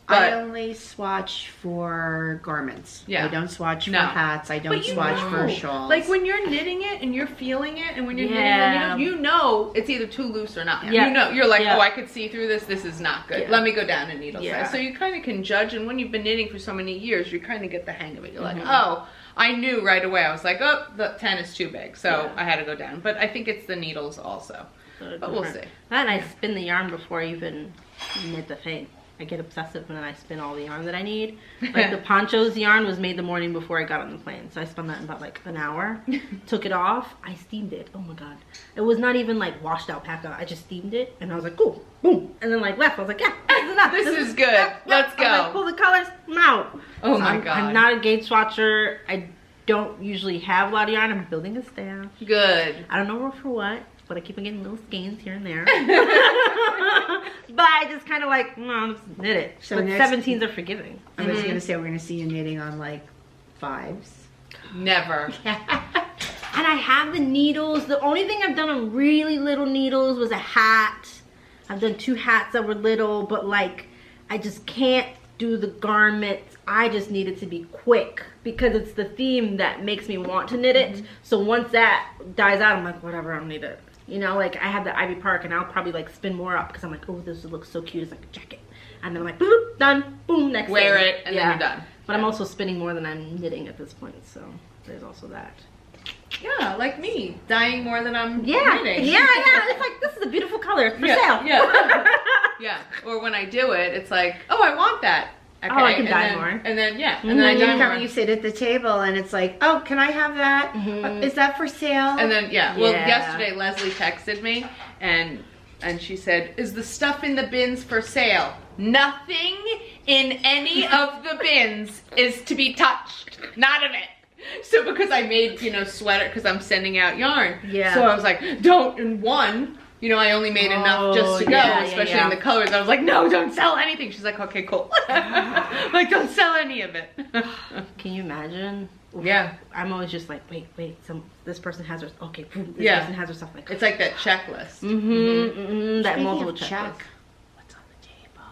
I But only swatch for garments. Yeah. I don't swatch for No. hats. I don't But you swatch know, for shawls. like when you're knitting it and you're feeling it, and when you're Yeah. knitting the needles, it's either too loose or not. Yeah. You're like, Yeah. oh, I could see through this. This is not good. Yeah. Let me go down a needle Yeah. size. So you kind of can judge, and when you've been knitting for so many years, you kind of get the hang of it. You're like, oh, I knew right away. I was like, oh, the 10 is too big, so I had to go down. But I think it's the needles also. But we'll see. And I spin the yarn before I even knit the thing. I get obsessive when I spin all the yarn that I need. Like the poncho's yarn was made the morning before I got on the plane. So I spun that in about like an hour. Took it off. I steamed it. Oh my God. It was not even like washed out, packed out. I just steamed it. And I was like, cool, boom. And then like left. I was like, yeah, this is enough. This is good. yeah. Let's I was like, go. pull the colors. I'm out. Oh So my I'm God. not a gauge swatcher. I don't usually have a lot of yarn. I'm building a stash. Good. I don't know for what, but I keep on getting little skeins here and there. But I just kind of like, I'll just knit it. So But next- 17s are forgiving. I was going to say we're going to see you knitting on like 5s. Never. And I have the needles. The only thing I've done on really little needles was a hat. I've done 2 hats that were little, but like, I just can't do the garments. I just need it to be quick because it's the theme that makes me want to knit it. So once that dies out, I'm like, whatever, I don't need it. Like I have the Ivy Park, and I'll probably like spin more up because I'm like, oh, this looks so cute. It's like a jacket. And then I'm like, boop, done, boom, next Wear thing. it, and then you're done. But I'm also spinning more than I'm knitting at this point, so there's also that. Yeah, like me. Dying more than I'm Yeah, knitting. yeah. It's like, this is a beautiful color for sale. Yeah. Yeah. Or when I do it, it's like, oh, I want that. Okay. Oh, I can and dye then, more. And then, yeah. And And then I then dye you more. come, you sit at the table, and it's like, oh, can I have that? Is that for sale? And then, well, Yeah. yesterday Leslie texted me, and she said, is the stuff in the bins for sale? Nothing in any of the bins is to be touched. None of it. So because I made, sweater, because I'm sending out yarn. Yeah. So I was like, don't, and one, You know, I only made enough just to go, especially in the colors. I was like, no, don't sell anything. She's like, okay, cool. Like, don't sell any of it. Can you imagine? Yeah. I'm always just like, wait, this person has her, okay, boom, this person has her stuff. Like, it's like that checklist. That Speaking multiple of checklist. What's on the table?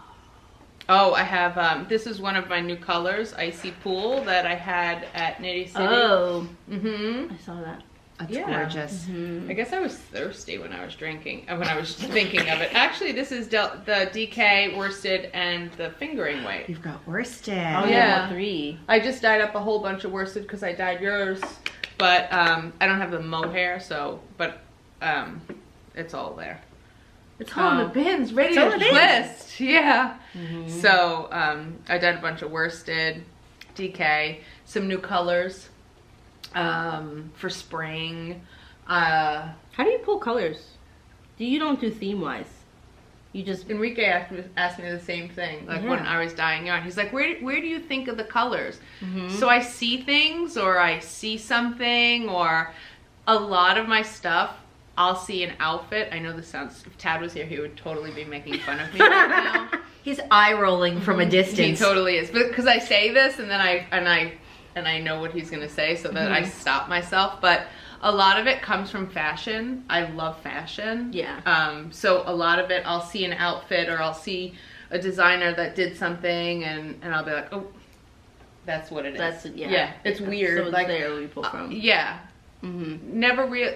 Oh, I have, this is one of my new colors, Icy Pool, that I had at Nitty City. Oh. Mm-hmm. I saw that. That's Yeah. gorgeous. I guess I was thirsty when I was drinking, when I was thinking of it. Actually, this is the DK, worsted, and the fingering weight. You've got worsted. Oh, Yeah. 3. I just dyed up a whole bunch of worsted because I dyed yours, but I don't have the mohair, so, but it's all there. It's all in the bins, ready to twist. Yeah. So I dyed a bunch of worsted, DK, some new colors for spring. How do you pull colors? You don't do theme wise. You just Enrique asked me the same thing, like when I was dyeing yarn. He's like, where do you think of the colors? So I see things, or I see something, or a lot of my stuff, I'll see an outfit. I know this sounds, if Tad was here, he would totally be making fun of me right now. He's eye rolling from a distance. He totally is, because I say this and then I know what he's gonna say, so that I stop myself. But a lot of it comes from fashion. I love fashion. Yeah. So a lot of it, I'll see an outfit, or I'll see a designer that did something, and I'll be like, oh, that's what it is. Yeah. It's weird. So it's like there where you pull from. Yeah. Never real.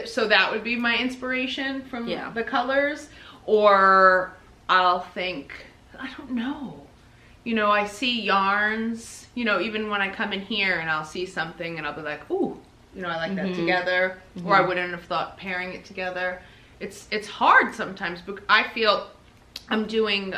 So that would be my inspiration from the colors, or I'll think, I don't know. You know, I see yarns, you know, even when I come in here and I'll see something and I'll be like, ooh, you know, I like that together, or I wouldn't have thought pairing it together. It's hard sometimes, but I feel I'm doing,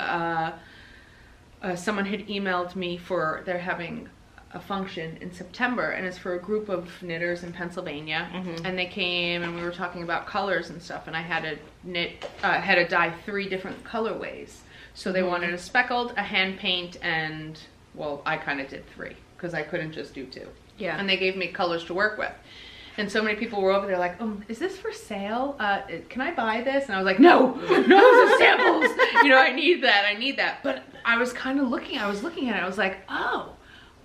someone had emailed me for, they're having a function in September, and it's for a group of knitters in Pennsylvania, and they came and we were talking about colors and stuff, and I had to dye 3 different colorways. So they wanted a speckled, a hand paint, and, well, I kind of did 3 because I couldn't just do 2. Yeah. And they gave me colors to work with. And so many people were over there like, is this for sale? Can I buy this? And I was like, no, those are samples. You know, I need that. But I was kind of looking at it. I was like, oh,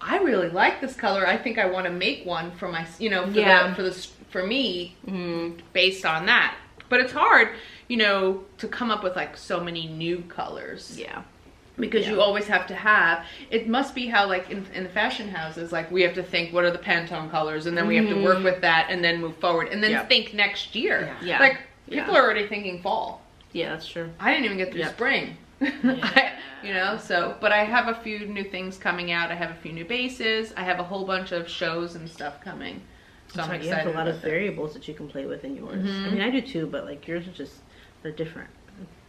I really like this color. I think I want to make one for my, you know, for me, based on that. But it's hard, you know, to come up with like so many new colors. Yeah. Because you always have to have, it must be how like in the fashion houses, like we have to think what are the Pantone colors, and then we have to work with that and then move forward and then think next year. Yeah. Like people are already thinking fall. Yeah, that's true. I didn't even get through spring. You know, so, but I have a few new things coming out. I have a few new bases. I have a whole bunch of shows and stuff coming. So I'm excited. You have a lot of variables that you can play with in yours. I mean, I do too, but like yours are just, they're different.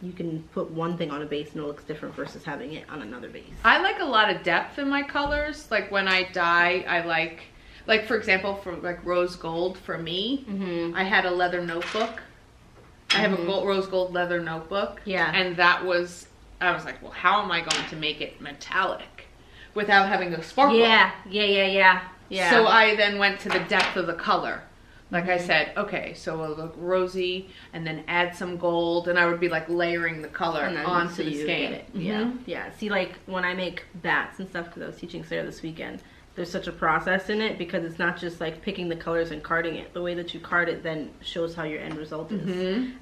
You can put one thing on a base and it looks different versus having it on another base. I like a lot of depth in my colors. Like when I dye, I like for example, for like rose gold for me, I had a leather notebook. I have a rose gold leather notebook. Yeah. And that was, I was like, well, how am I going to make it metallic without having the sparkle? Yeah. So I then went to the depth of the color. Like I said, okay, so it'll look rosy, and then add some gold, and I would be like layering the color onto the skein. Yeah. See, like when I make bats and stuff, because I was teaching Sarah this weekend, there's such a process in it because it's not just like picking the colors and carding it. The way that you card it then shows how your end result is.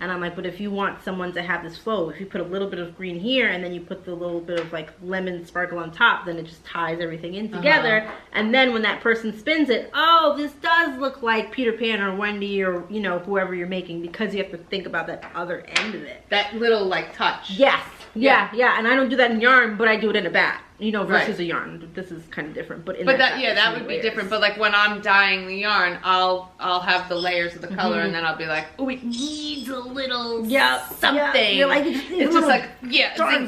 And I'm like, but if you want someone to have this flow, if you put a little bit of green here and then you put the little bit of like lemon sparkle on top, then it just ties everything in together. And then when that person spins it, oh, this does look like Peter Pan or Wendy or, you know, whoever you're making, because you have to think about that other end of it. That little like touch. Yes. Yeah. And I don't do that in yarn, but I do it in a bat. You know, versus a yarn. This is kind of different, but that would be different. But like when I'm dyeing the yarn, I'll have the layers of the color, and then I'll be like, oh, it needs a little something. Yeah. Like, it's just like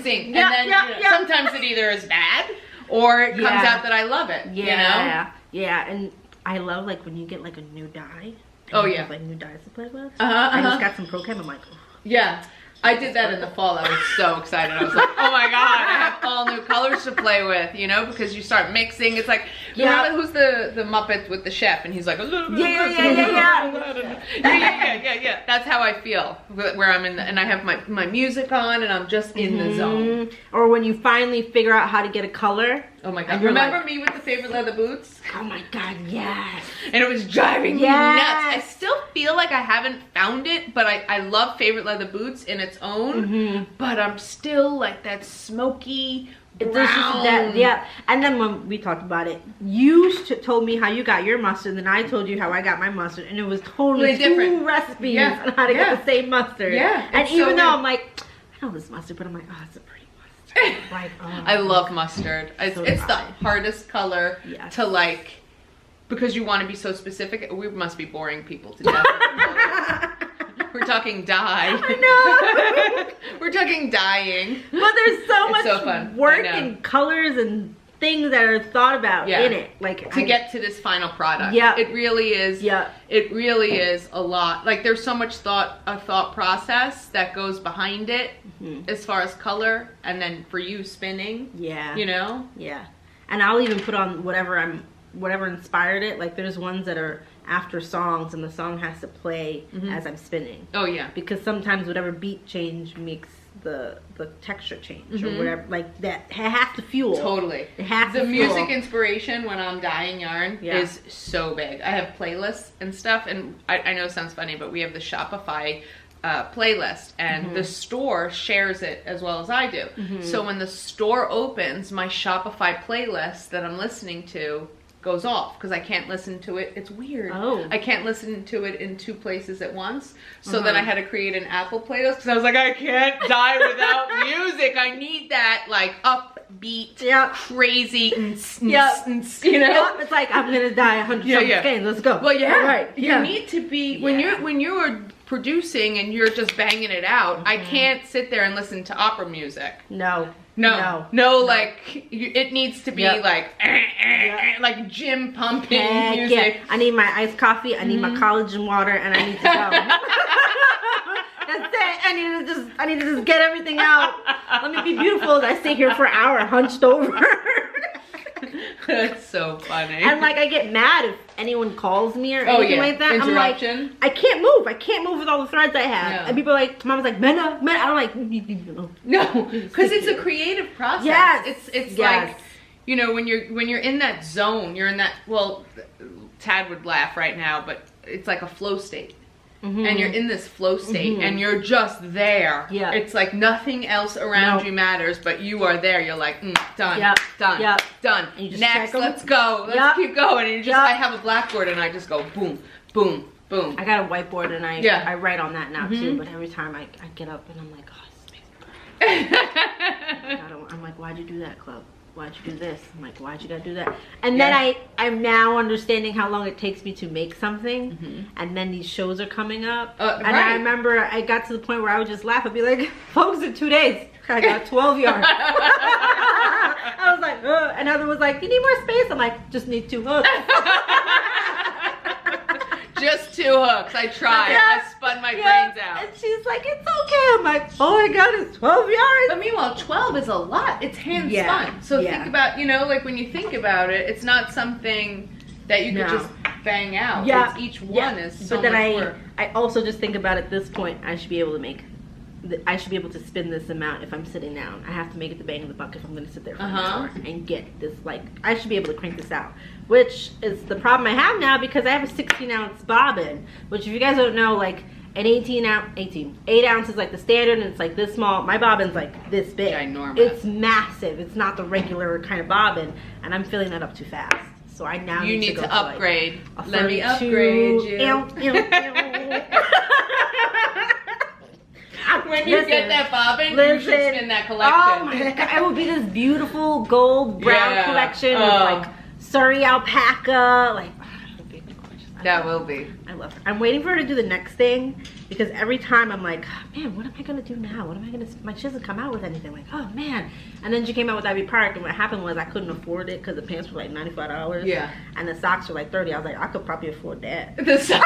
zing. And then sometimes it either is bad or it comes out that I love it. Yeah. And I love like when you get like a new dye. Have, like new dyes to play with. I just got some Pro Chem. I'm like, yeah. I did that in the fall. I was so excited. I was like, oh my god, I have all new colors. colors to play with, you know, because you start mixing. It's like, Yeah. remember who's the Muppet with the chef, and he's like, yeah. That's how I feel, where I'm in, and I have my music on, and I'm just in the zone. Or when you finally figure out how to get a color. Oh my God! And you're Remember like- me with the favorite leather boots? Oh my God, yes. And it was driving me Yes. nuts. I still feel like I haven't found it, but I love favorite leather boots in its own. But I'm still like that smoky It's brown. just that, yeah. And then when we talked about it, you told me how you got your mustard, and then I told you how I got my mustard, and it was totally Really different. two recipes Yeah. on how to Yeah. get the same mustard. Yeah, And it's so even though weird. I'm like, I know this mustard, but I'm like, oh, it's a pretty mustard. Like, oh. I love mustard. It's, So it's do the I. hardest color Yes. to like, because you want to be so specific. We must be boring people to death. We're talking dye. I know. We're talking dyeing. But there's so It's much so fun. work I know. and colors and things that are thought about Yeah. in it. Like To get to this final product. Yeah. It really is. Yeah. It really is a lot. Like there's so much thought process that goes behind it as far as color, and then for you spinning. Yeah. You know? Yeah. And I'll even put on whatever inspired it. Like there's ones that are after songs, and the song has to play as I'm spinning. Oh yeah. Because sometimes whatever beat change makes the texture change or whatever. Like that, it has to fuel. Totally. It has The to fuel. music inspiration when I'm dyeing yarn Yeah. is so big. I have playlists and stuff, and I know it sounds funny, but we have the Shopify playlist, and the store shares it as well as I do. So when the store opens, my Shopify playlist that I'm listening to goes off because I can't listen to it. It's weird. Oh. I can't listen to it in two places at once. So then I had to create an Apple playlist because I was like, I can't dye without music. I need that like upbeat, Yeah. crazy, Yeah. you know. Yeah, it's like I'm gonna die 100 Yeah, yeah. skeins. Let's go. Well, yeah, All right. You need to be when you're producing and you're just banging it out. I can't sit there and listen to opera music. No. No, like it needs to be Yep. like gym pumping Heck music. yeah. I need my iced coffee. I need my collagen water, and I need to go. That's it. I need to just get everything out. Let me be beautiful as I stay here for an hour hunched over. That's so funny. And like I get mad if anyone calls me or anything like that. I'm like, Interruption. I can't move. I can't move with all the threads I have. No. And people are like, Mama's like, Mena. I'm like, no. No, because it's a creative process. Yes. It's Yes. like, you know, when you're in that zone, you're in that. Well, Tad would laugh right now, but it's like a flow state. And you're in this flow state, and you're just there. Yeah. It's like nothing else around Nope. you matters, but you are there. You're like, done, Yep. done, Yep. done. And you just Next, check 'em. let's go. Let's Yep. keep going. And you just, Yep. I have a blackboard, and I just go boom, boom, boom. I got a whiteboard and Yeah. I write on that now too. But every time I get up and I'm like, oh, this makes me cry. I'm like, why'd you do that, Club? Why'd you do this? I'm like, why'd you gotta do that? And Yeah. then I'm now understanding how long it takes me to make something. And then these shows are coming up. And right. I remember I got to the point where I would just laugh. I'd be like, folks, in 2 days, I got 12 yards. I was like, ugh. And Heather was like, you need more space? I'm like, just need 2 hooks. Just 2 hooks. I tried. Yeah. I spun my Yeah. brains out. And she's like, it's okay. I'm like, all I got is 12 yards. But meanwhile, 12 is a lot. It's hand Yeah. spun. So Yeah. think about, you know, like when you think about it, it's not something that you could No. just bang out. Yeah. It's, each one is so but then much work. I also just think about at this point, I should be able to spin this amount if I'm sitting down. I have to make it the bang of the buck if I'm going to sit there for an hour and get this, like, I should be able to crank this out. Which is the problem I have now because I have a 16-ounce bobbin, which if you guys don't know, like, an 8 ounces like the standard, and it's like this small. My bobbin's like this big. Ginormous. It's massive. It's not the regular kind of bobbin, and I'm filling that up too fast. So I now You need need to, to go like, upgrade. a Let me 32. upgrade you. When you Listen, get that bobbin, you should spin that collection. Oh my god, it will be this beautiful gold brown Yeah. collection with Oh. like Suri alpaca. Like, it'll be gorgeous. That will be. I love her. I'm waiting for her to do the next thing because every time I'm like, man, what am I gonna do now? What am I gonna? She doesn't come out with anything. Like, oh man. And then she came out with Ivy Park, and what happened was I couldn't afford it because the pants were like $95. Yeah. And the socks were like $30. I was like, I could probably afford that. The socks.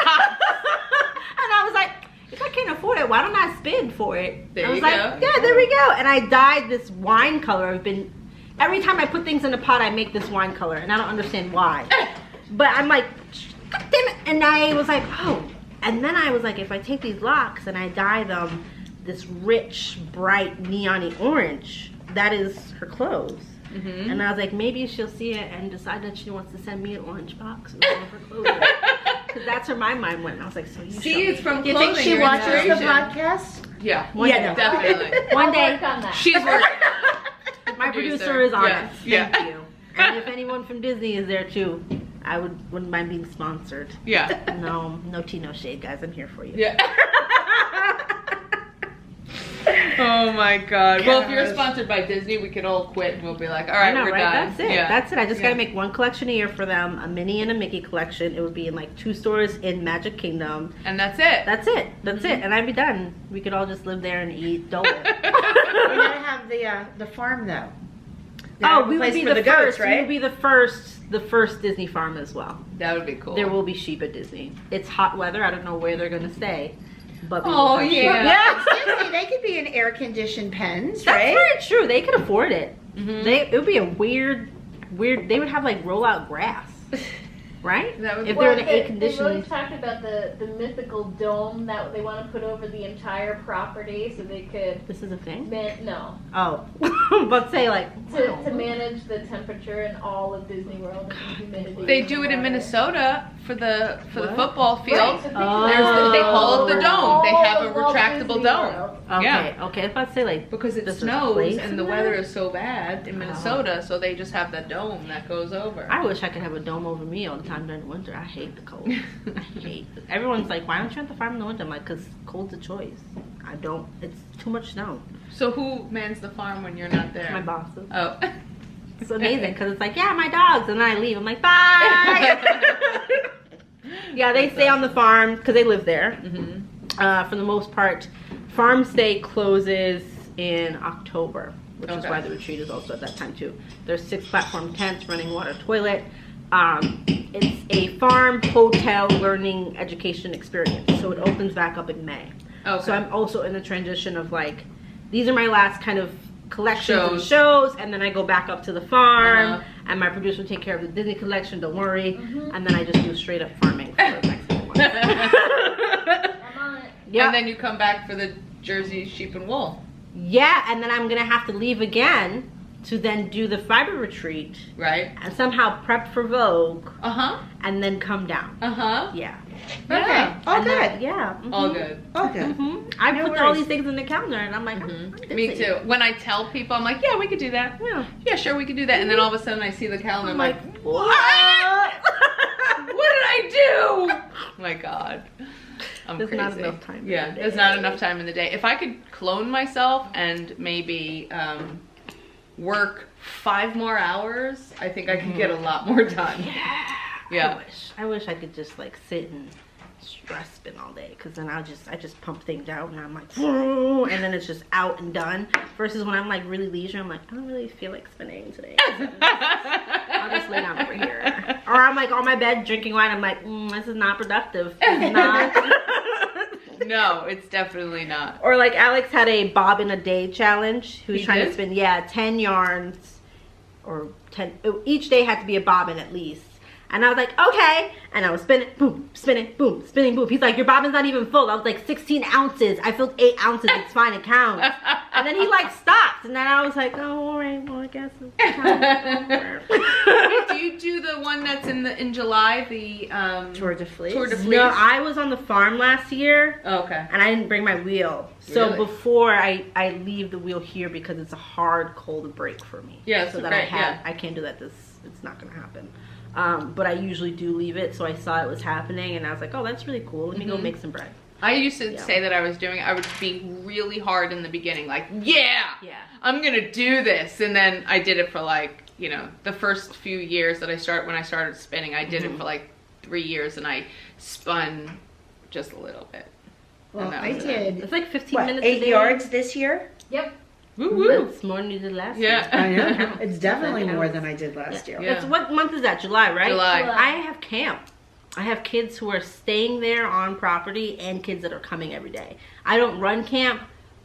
And I was like, if I can't afford it, why don't I spin for it? There I was you like, go. yeah, there we go. And I dyed this wine color. I've been every time I put things in a pot, I make this wine color, and I don't understand why. But I'm like, God damn it. And I was like, oh. And then I was like, if I take these locks and I dye them this rich, bright, neon-y orange, that is her clothes. And I was like, maybe she'll see it and decide that she wants to send me an orange box with all of her clothes. Because that's where my mind went. And I was like, so you See, it's from Do you clothing. think she your watches the inspiration. podcast? Yeah. One day. Definitely. One I'll day, work on that. She's working. my producer is on Yeah. it. Yeah. Thank you. And if anyone from Disney is there too, I wouldn't mind being sponsored. Yeah. No tea, no shade, guys. I'm here for you. Yeah. Oh my god. Well, if you're sponsored by Disney, we could all quit and we'll be like, all right, I know, we're right? done. That's it. Yeah. That's it. I just Yeah. gotta make one collection a year for them, a Minnie and a Mickey collection. It would be in like 2 stores in Magic Kingdom. And that's it. That's it. That's it. And I'd be done. We could all just live there and eat Dole Whip. We're gonna have the farm though. Oh, we would Place be for the goats, first. right? We would be the first Disney farm as well. That would be cool. There will be sheep at Disney. It's hot weather. I don't know where they're gonna stay. But we Oh, will have sheep. yeah. Yeah. Disney, they could be in air-conditioned pens, That's right? very true. They could afford it. Mhm. It would be a weird. They would have like rollout grass, right? That would be if Well, they're in an they air-conditioned. really talked about the mythical dome that they want to put over the entire property so they could This is a thing. Oh, I'm about to say like. to manage the temperature in all of Disney World and humidity. They do it in Minnesota for the What? football field. Right, so Oh. They call it the dome. They have a Walt retractable Disney dome. World. Okay. Yeah. Okay. I was about to say like. Because it This is a snows place and the in weather there? is so bad in Minnesota, so they just have that dome that goes over. I wish I could have a dome over me all the time during the winter. I hate the cold. I hate it. Everyone's like, why don't you at the farm in the winter? I'm like, because cold's a choice. I don't. It's too much snow. So who mans the farm when you're not there? My bosses. Oh. It's amazing because it's like, yeah, my dogs. And then I leave. I'm like, bye. Yeah, they stay on the farm because they live there. Mhm. For the most part, farm stay closes in October, which is Okay. why the retreat is also at that time too. There's 6 platform tents, running water, toilet. It's a farm, hotel, learning, education experience. So it opens back up in May. Okay. So I'm also in the transition of like, these are my last kind of collections and Shows. shows, and then I go back up to the farm, Uh-huh. and my producer will take care of the Disney collection, don't worry. And then I just do straight up farming for the next 6 months. I'm on it. Yeah. And then you come back for the Jersey sheep and wool, Yeah, and then I'm gonna have to leave again to then do the fiber retreat right? and somehow prep for Vogue Uh-huh. and then come down. Uh-huh. Yeah. Okay. All And then- good. yeah. All mhm. good. All good. I No put all worries. these things in the calendar and I'm like, I'm Me busy. too. When I tell people, I'm like, yeah, we could do that. Yeah. Yeah, sure, we could do that. And then all of a sudden I see the calendar, I'm like, what? what did I do? My God. I'm There's crazy. not enough time in Yeah, the day. there's not enough time in the day. If I could clone myself and maybe work 5 more hours, I think I could get a lot more done. Yeah. I wish I could just like sit and stress spin all day because then I just pump things out and I'm like, and then it's just out and done. Versus when I'm like really leisure, I'm like, I don't really feel like spinning today. I'll just lay down over here. Or I'm like on my bed drinking wine. I'm like, this is not productive. It's not. No, it's definitely not. Or like Alex had a bob in a day challenge. He was He trying did? to spin, 10 yarns, or 10. Each day had to be a bobbin at least. And I was like, okay. And I was spinning, boom, spinning, boom, spinning, boom. He's like, your bobbin's not even full. I was like, 16 ounces. I filled 8 ounces. It's fine. It counts. And then he like stopped. And then I was like, oh, all right. Well, I guess it's counts. Do you do the one that's in July, the Tour de Fleece. Tour de Fleece? No, I was on the farm last year. Oh, okay. And I didn't bring my wheel. So Really? before I leave the wheel here because it's a hard cold break for me. Yeah, it's so that great, yeah. I can't do that. It's not gonna happen. But I usually do leave it, so I saw it was happening, and I was like, oh, that's really cool. Let me go make some bread. I used to Yeah. say that I would be really hard in the beginning, like, yeah, I'm gonna do this. And then I did it for like, the first few years that when I started spinning, I did it for like 3 years and I spun just a little bit. Well, And that I was it. did. It's like 15 What, minutes 8 a day. yards this year? Yep. Woo woo. That's more than you did last Yeah. I year. know. It's definitely more than I did last year. Yeah. It's, what month is that? July, right? July. I have camp. I have kids who are staying there on property and kids that are coming every day. I don't run camp,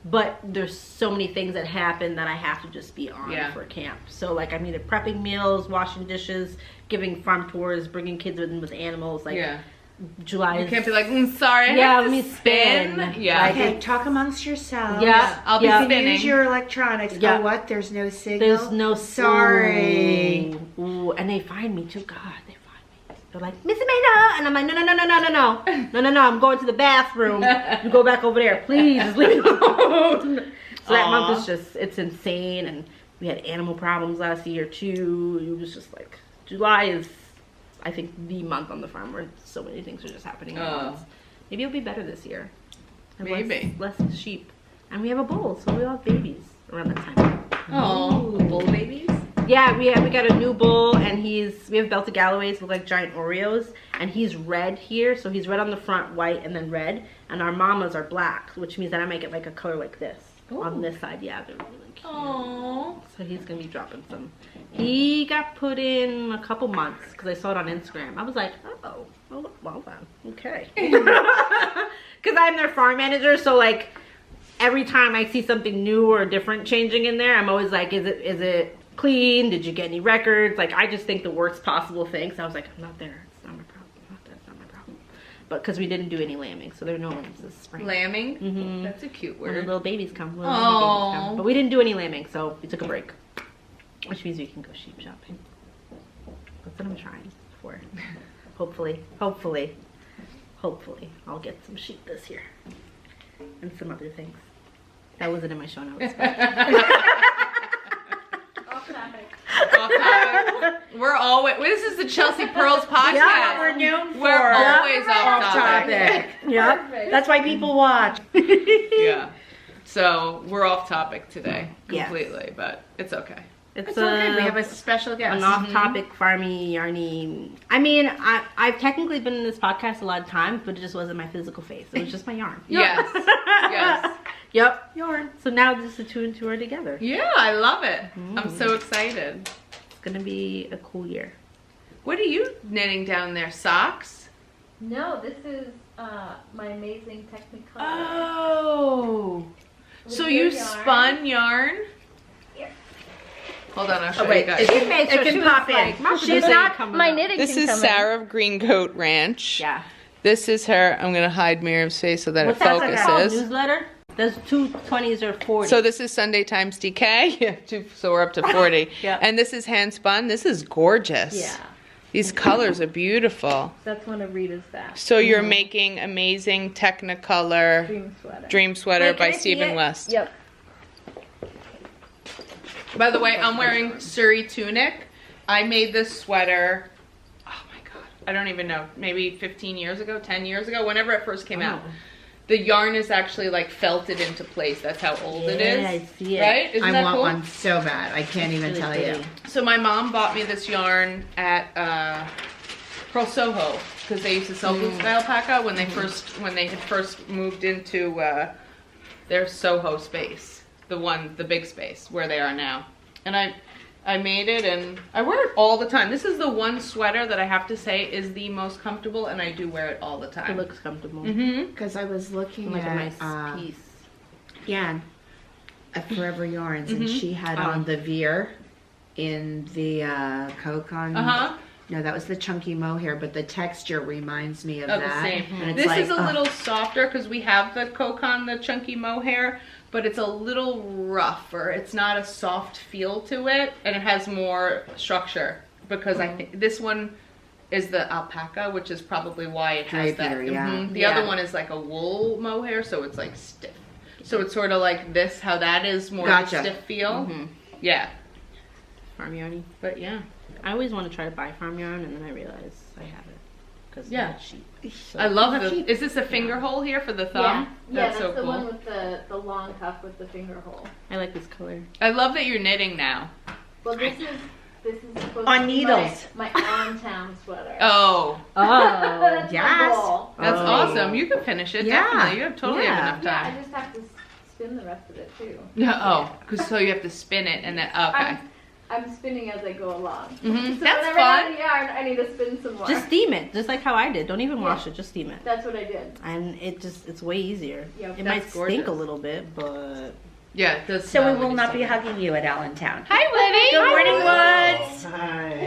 but there's so many things that happen that I have to just be on for camp. So like I'm either prepping meals, washing dishes, giving farm tours, bringing kids in with animals. Like July You is, can't be like, sorry, I yeah, have let me to spin. spin. Yeah. Okay, talk amongst yourselves. Yeah, I'll be You can spinning. use your electronics. Yeah. Oh, what? There's no signal? There's no Sorry. Ooh, and they find me too. God, they find me. They're like, missdmna, and I'm like, no. I'm going to the bathroom. You go back over there, please. Just leave me alone. So that month is just, it's insane, and we had animal problems last year too. It was just like, July is, I think, the month on the farm where so many things are just happening at once. Maybe it'll be better this year. And Maybe. less sheep, and we have a bull, so we'll have babies around that time. Oh, bull babies? Yeah, we got a new bull, and we have belted Galloways, look like giant Oreos, and he's red here, so he's red on the front, white, and then red, and our mamas are black, which means that I might get like a color like this on this side. Yeah, they're really cute. Aww. So he's gonna be dropping some. He got put in a couple months because I saw it on Instagram. I was like, oh, well then, okay. Because I'm their farm manager, so like every time I see something new or different changing in there, I'm always like, is it clean? Did you get any records? Like, I just think the worst possible thing. So I was like, I'm not there. It's not my problem. That's not my problem. But because we didn't do any lambing, so there are no lambs this spring. Lambing? Mm-hmm. That's a cute When the word. little babies come. Little baby babies come. But we didn't do any lambing, so we took a break. Which means we can go sheep shopping. That's what I'm trying for. Hopefully, I'll get some sheep this year. And some other things. That wasn't in my show notes. Off topic. Off topic. We're always, this is the Chelsea Pearls podcast. Yeah, we're known for We're always off topic. Yep. Perfect. That's why people watch. Yeah. So we're off topic today Yes. completely, but it's okay. It's okay. We have a special guest. an off-topic, farmy, yarny. I mean, I've technically been in this podcast a lot of times, but it just wasn't my physical face. It was just my yarn. Yes. Yes. Yep. Yarn. So now just the two and two are together. Yeah, I love it. I'm so excited. It's gonna be a cool year. What are you knitting down there? Socks? No, this is my amazing Technicolor. Oh. With So your you yarn. spun yarn? Yeah. Hold on, I'll show Oh, wait. you guys. It can pop in. She's not, my knitting This can is come Sarah of Green Coat Ranch. Yeah. This is her. I'm going to hide Miriam's face so that What's it that like called? focuses. Newsletter? There's 2 20s or 40s. So this is Sunday times DK. Yeah, so we're up to 40. Yeah. And this is hand spun. This is gorgeous. Yeah. These colors are beautiful. That's one of Rita's that. So you're making amazing Technicolor Dream sweater. Dream Sweater Wait, can by I see Stephen it? West. Yep. By the way, I'm wearing Suri Tunic. I made this sweater, oh my god, I don't even know, maybe 15 years ago, 10 years ago, whenever it first came out. The yarn is actually like felted into place. That's how old it is. Yeah, I see it. Right? Isn't I that want cool? one so bad. I can't even Really tell you. pretty. So my mom bought me this yarn at Pearl Soho because they used to sell blue alpaca when they had first moved into their Soho space, the big space where they are now. And I made it and I wear it all the time. This is the one sweater that I have to say is the most comfortable, and I do wear it all the time. It looks comfortable. Mm-hmm. Because I was looking Like a at nice piece. yeah, at Forever Yarns, and she had on the veer in the Kokon. No, that was the chunky mohair, but the texture reminds me of Oh, that. the same. And it's This like, is a little softer because we have the Kokon, the chunky mohair, but it's a little rougher. It's not a soft feel to it, and it has more structure because I think this one is the alpaca, which is probably why it has that. Drapier, yeah. The other one is like a wool mohair, so it's like stiff. So it's sort of like this, how that is more of a stiff feel. Yeah. Farm yarny. But yeah. I always want to try to buy farm yarn, and then I realize I have it because it's cheap. So I love is this a finger hole here for the thumb? Yeah, that's so the cool. one with the long cuff with the finger hole. I like this color. I love that you're knitting now. Well, this is supposed On to be needles. my on-town sweater. Oh. That's my yes. goal. That's Oh. awesome. You can finish it. Yeah. Definitely. You have totally Yeah. have enough Yeah, I time. just have to spin the rest of it too. No, because so you have to spin it and then okay. I'm spinning as I go along. Mhm. So That's whenever I have fun. the yarn, I need to spin some more. Just steam it, just like how I did. Don't even wash Yeah. it, just steam it. That's what I did. And it's way easier. Yep, It might that's stink gorgeous. a little bit, but Yeah, it does So smell we when will you not step be in. hugging you at Allentown. Hi, Liddy. Good morning, Woods. Hi.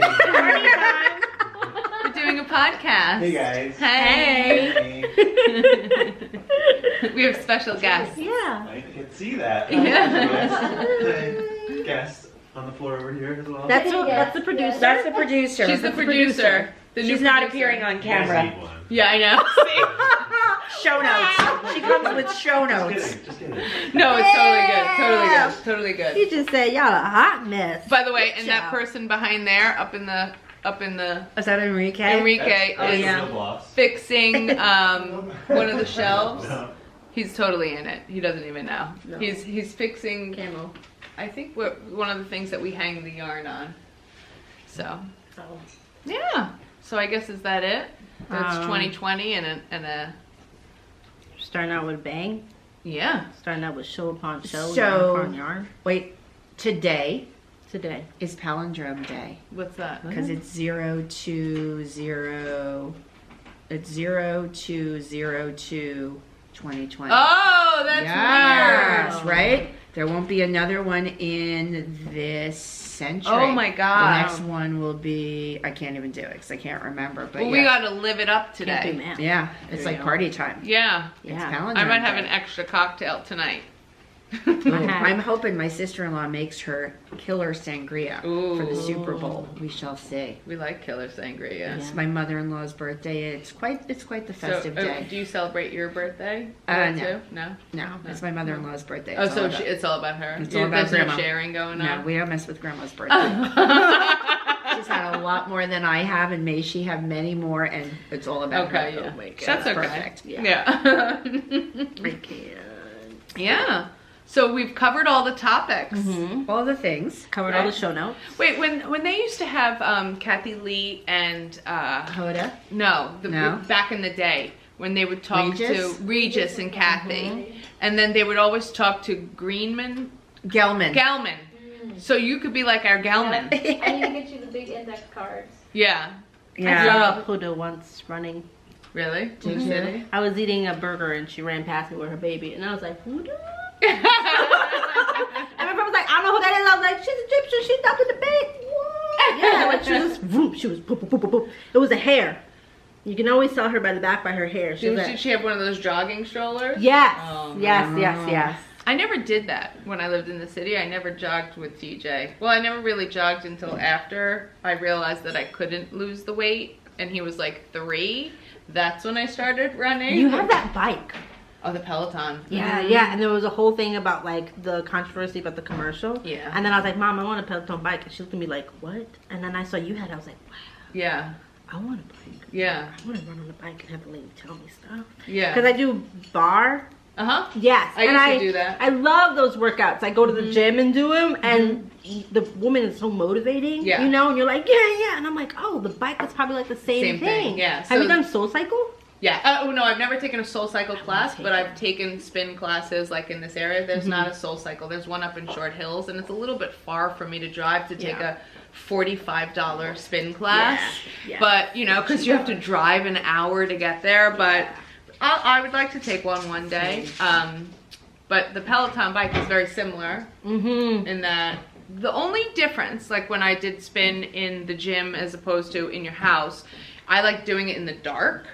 We're doing a podcast. Hey guys. Hey. Hey. We have special guests. yeah. I can see that. Yeah. The guest on the floor over here as well. That's Yes, the producer. yes. That's the producer. She's the producer. The new She's not producer. appearing on You guys camera. need one. Yeah, I know. Show notes. She comes with show notes. Just kidding. No, it's totally good. Totally good. Totally good. You just said y'all a hot mess. By the way, and that job. person behind there, up in the Is that Enrique? Enrique That's is real boss. fixing one of the shelves. No. He's totally in it. He doesn't even know. No. He's fixing. Camo. I think one of the things that we hang the yarn on. So So, yeah. So I guess is that it? That's 2020 and a starting out with a bang. yeah. Starting out with show upon show, So- yarn upon yarn. Wait, today Today. is Palindrome Day What's that? because it's 020. It's 0202 2020. Oh, that's yes, weird. right? There won't be another one in this century. Oh my The god. next one will be, I can't even do it because I can't remember. But Well, yeah. we got to live it up Can't do today. math. Yeah, it's There like you go. party time. Yeah. It's Yeah. Palindrome I might have Day. an extra cocktail tonight. I'm hoping my sister-in-law makes her killer sangria for the Ooh. Super Bowl. We shall see. We like killer sangria. It's my mother-in-law's birthday. It's quite the festive so, day. do you celebrate your birthday? No. Too? No. No, it's my mother-in-law's birthday. Oh, It's all so about- it's all about her. It's all about There's grandma. no sharing going no, on. we don't mess with grandma's birthday. She's had a lot more than I have, and may she have many more. And it's all about Okay, her. yeah. Oh my God, That's okay. perfect. Yeah. I can't. Yeah. So we've covered all the topics. All the things. Covered all the show notes. Wait, when they used to have Kathy Lee and Hoda. no, No? back in the day when they would talk Regis? to Regis and Kathy, and then they would always talk to Greenman Gelman. Gelman. So you could be like our Gelman. I need to get you the big index cards. Yeah. I yeah. saw Huda once running. Really? Did you? I was eating a burger and she ran past me with her baby, and I was like, Huda? And my friend was like, I don't know who that is. I was like, she's Egyptian. She's up in the bed. What? Yeah, like she was just, vroom, she was boop, boop, boop, boop, boop. It was a hair. You can always tell her by the back by her hair. She was Did like, she have one of those jogging strollers? yes, Oh, yes, yes, yes. I never did that when I lived in the city. I never jogged with TJ. Well, I never really jogged until after I realized that I couldn't lose the weight, and he was like 3. That's when I started running. You have that bike. Oh, the Peloton. Yeah, yeah. And there was a whole thing about like the controversy about the commercial. Yeah. And then I was like, Mom, I want a Peloton bike. And she looked at me like, what? And then I saw you had it. I was like, wow, Yeah. I want a bike. Yeah. I want to run on the bike and have a lady tell me stuff. Yeah. Because I do bar. Uh-huh. Yes. I and used to do that. I love those workouts. I go to the gym and do them, and the woman is so motivating. Yeah. You know, and you're like, yeah. And I'm like, oh, the bike is probably like the same thing, yeah. Have you So- done Soul Cycle? Yeah. Oh, no, I've never taken a Soul Cycle class, take but one. I've taken spin classes like in this area. There's not a Soul Cycle. There's one up in Short Hills, and it's a little bit far for me to drive to take Yeah. a $45 spin class. Yeah. But, you know, because you have to drive an hour to get there. But I would like to take one day. But the Peloton bike is very similar Mm-hmm. in that the only difference, like when I did spin in the gym as opposed to in your house, I like doing it in the dark.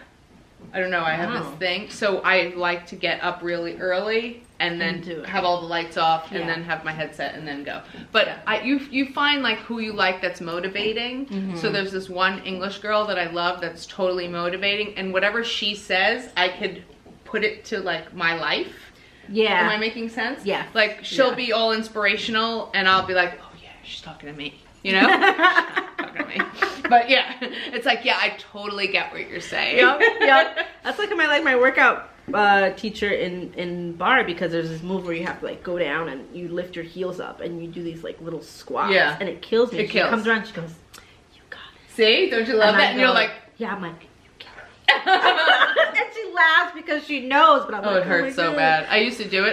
I don't know, I have Oh. this thing. So I like to get up really early and then And do it. have all the lights off and Yeah. then have my headset and then go. But you find like who you like that's motivating. Mm-hmm. So there's this one English girl that I love that's totally motivating, and whatever she says, I could put it to like my life. Yeah. Am I making sense? Yeah. Like she'll Yeah. be all inspirational and I'll be like, oh yeah, she's talking to me. You know? Talking to me. But yeah, it's like, yeah, I totally get what you're saying. Yep. That's like my workout teacher in bar, because there's this move where you have to like go down and you lift your heels up and you do these like little squats. Yeah. And it kills me. It She kills. comes around, she goes, you got it. See? Don't you love And that? I And you're go, like, yeah, I'm like, you got it. And she laughs because she knows, but I'm Oh, like, it hurts my so God. bad. I used to do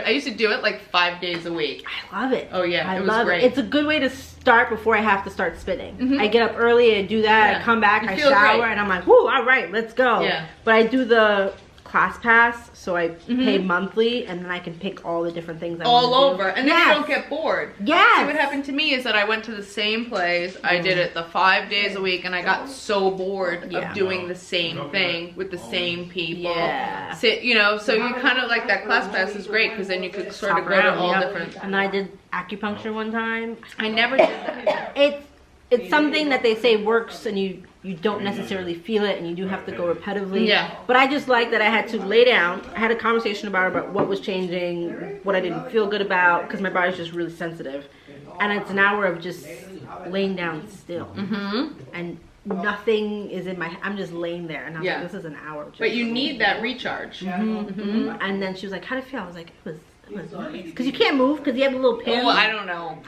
it like 5 days a week. I love it. Oh yeah, I it was love great. it. It's a good way to start before I have to start spinning. Mhm. I get up early, I do that, Yeah. I come back, You I feel shower, great. and I'm like, whoo, all right, let's go. Yeah. But I do the class pass, so I Mm-hmm. pay monthly, and then I can pick all the different things I all want to over, do. and then Yes. you don't get bored. Yes. See, what happened to me is that I went to the same place. I did it the 5 days a week, and I got so bored Yeah. of doing the same thing with the same people. Yeah. Sit, you know, so you kind of like that class pass is great because then you could sort of Hop go to around, all yep. different. And I did acupuncture one time. I never did that. It's something that they say works, and you don't necessarily feel it, and you do have to go repetitively. Yeah. But I just like that I had to lay down. I had a conversation about what was changing, what I didn't feel good about, because my body's just really sensitive. And it's an hour of just laying down still. Mm-hmm. And nothing is in my, I'm just laying there. And I'm Yeah. like, this is an hour. Just But you need that recharge. Mhm. And then she was like, how'd it feel? I was like, it was nice. Because you can't move, because you have a little pin. Oh, I don't know.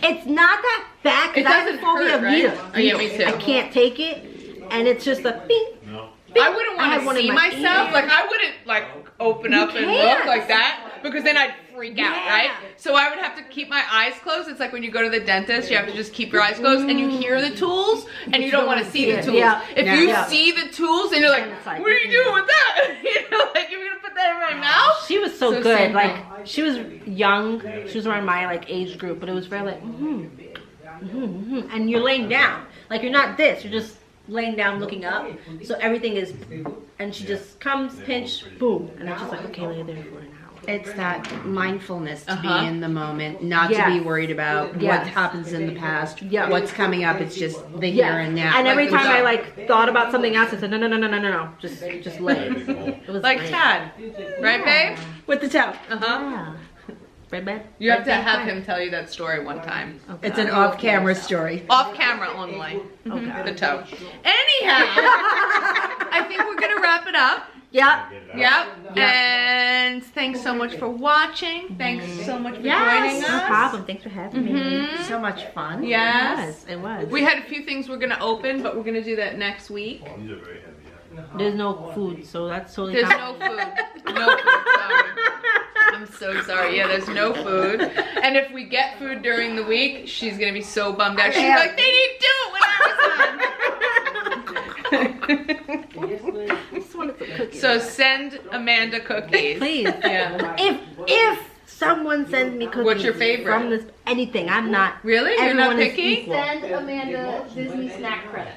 It's not that bad, It because I have a doesn't phobia hurt, of right? needles. Oh, yeah, me too. I can't take it, and it's just a bing. I wouldn't I had want one to in see my myself. ear. Like I wouldn't like open up and can't. look like that because then I'd freak out, Yeah. right? So I would have to keep my eyes closed. It's like when you go to the dentist, you have to just keep your eyes closed and you hear the tools and you don't want to see the it. tools. Yeah. If Yeah. you Yeah. see the tools and you're like, And it's like, what are you doing with that? You know, like you're gonna put that in my mouth? She was so So good. same Like thing. she was young. She was around my like age group, but it was very like, and you're laying down. Like you're not this. You're just laying down, looking up. So everything is, and she just comes, pinch, boom, and it's just like, okay, lay there for an hour. It's that mindfulness to Uh-huh. be in the moment, not to Yes. be worried about Yes. what happens in the past, Yeah. what's coming up. It's just the Yeah. here and now. And every Like time I the- like thought about something else, I said, no, just lay. It was Like great. Tad, right, babe? with the toe. Uh huh. Yeah. Right, babe? You have to have him tell you that story one time. Okay. It's an off-camera story. Off camera only. Okay. The toe. Anyhow, I think we're gonna wrap it up. Yep. Yep. And thanks so much for watching. Thanks so much for joining us. No problem. Thanks for having me. Mhm. So much fun. Yes. It was. We had a few things we're gonna open, but we're gonna do that next week. There's no food, so that's totally There's fine. no food. No food. Sorry. I'm so sorry. Yeah, there's no food. And if we get food during the week, she's gonna be so bummed out. She's like, they didn't do it when I was on. I just wanted some cookies. So send Amanda cookies. Please. Yeah. If someone sends me cookies, What's your favorite? from this anything? I'm not. Really? You're not everyone is picky? equal. Send Amanda Disney snack credits.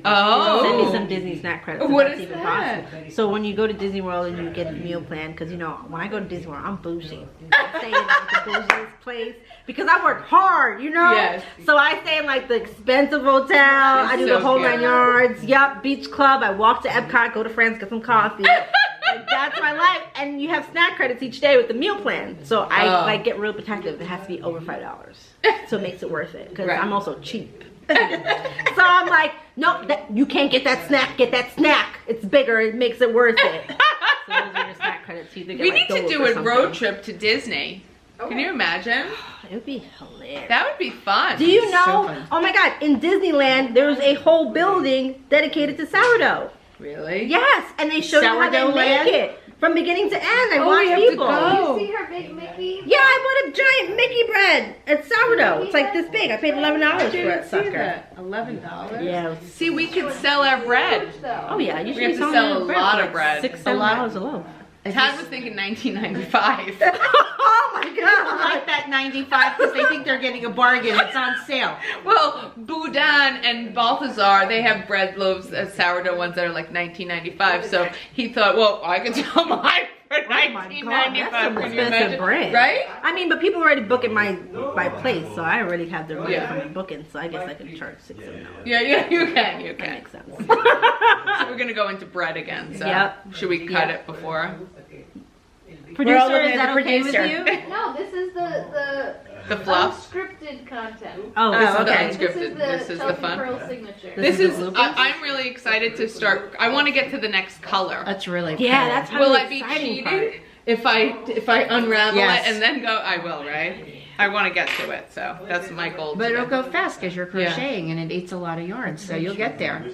Oh. Send me some Disney snack credits. if What that's is even that? possible. So when you go to Disney World and you get a meal plan, because you know when I go to Disney World, I'm bougie. I stay in like the bougiest place because I work hard, you know. Yes. So I stay in like the expensive hotel. I do so the whole cute. 9 yards. Yup, Beach Club. I walk to Epcot, go to France, get some coffee. Like, that's my life. And you have snack credits each day with the meal plan. So I Oh. like get real protective. It has to be over $5. So it makes it worth it because Right. I'm also cheap. So I'm like, no, you can't get that snack. Get that snack. It's bigger. It makes it worth it. So those are your snack credits. You think We need to do a road trip to Disney. Can you imagine? It would be hilarious. That would be fun. Do you So know? fun. Oh my God! In Disneyland, there's a whole building dedicated to sourdough. Really? Yes, and they show you how they Sourdough make land? it from beginning to end. I Oh, watch we have to people. go. You see her big Mickey? Yeah, I bought a giant Mickey bread. It's sourdough. It's like this big. I paid $11 for it, sucker. $11. Yeah. See, we could sell our bread. Oh yeah, you We should have be to selling sell a bread lot for of like bread. $6-7 a loaf. Tad was thinking 1995. Oh my People God! like that 95 because they think they're getting a bargain. It's on sale. Well, Boudin and Balthazar, they have bread loaves, sourdough ones that are like 1995. So he thought, well, I could sell mine for Oh my God, 1995. that's some Can you expensive imagine? bread. Right? I mean, but people already booking my place, so I already have their money Yeah. from the booking, so I guess I can charge $6-7. Yeah, you can. That makes sense. So we're gonna go into bread again. So Yep. should we cut it before? Producer, all looking is at that the okay with producer. you? No, this is The fluff? unscripted content. Oh, This is the okay. unscripted. This is the Chelsea fun. Pearl signature. This is is. the bloopers? I'm really excited to start. I want to get to the next color. That's really yeah, cool. that's Will probably I the be exciting cheating part. if I unravel Yes. it and then go? I will, right? I want to get to it, so that's my goal. But today. it'll go fast because you're crocheting and it eats a lot of yarn, so you'll get there.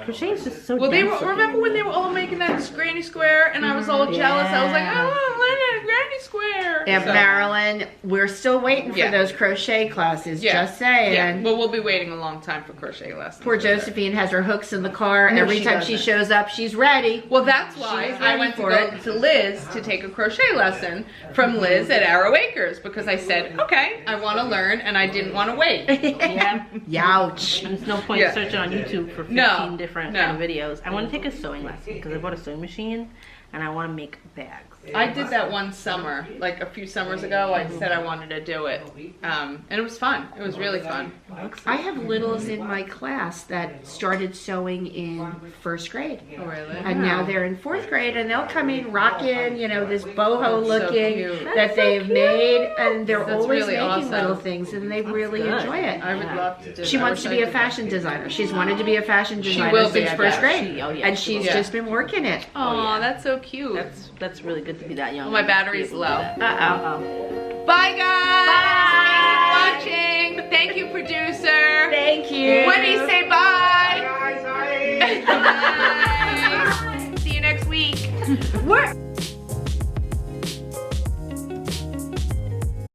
Crochet is just so Well, they dense were. looking. Remember when they were all making that granny square, and I was all jealous. I was like, I want to learn a granny square. And So- Marilyn, we're still waiting for Yeah. those crochet classes. Yeah. Just saying. Yeah. Well, we'll be waiting a long time for crochet lessons. Poor for sure. Josephine has her hooks in the car. No, Every she time she doesn't. shows up, she's ready. Well, that's why She's I ready went to for go it. to Liz to take a crochet lesson from Liz at Arrow Acres because I said, okay, I want to learn, and I didn't want to wait. Yeah. Youch. And there's no point Yeah. searching on YouTube for 15 No, different no. kind of videos. I want to take a sewing lesson because I bought a sewing machine and I want to make bags. I did that one summer, like a few summers ago. I said I wanted to do it, and it was fun. It was really fun. I have littles in my class that started sewing in first grade. Oh, really? And now they're in fourth grade, and they'll come in rocking, you know, this boho looking cute. that they've made, and they're That's always really making awesome. little things, and they really good. enjoy it. I would love to do. She that. I wants to wish be I a could. fashion designer. She's wanted to be a fashion She designer will be, since I first bet. grade, Oh, yeah, and she she's will. just been working it. Aw, that's so cute. That's really good to be that young. Well, my battery's low. Uh-oh. Bye, guys. Bye. Thanks for watching. Thank you, producer. Thank you. Wendy, say bye. Bye, guys. Bye. Bye. See you next week. We're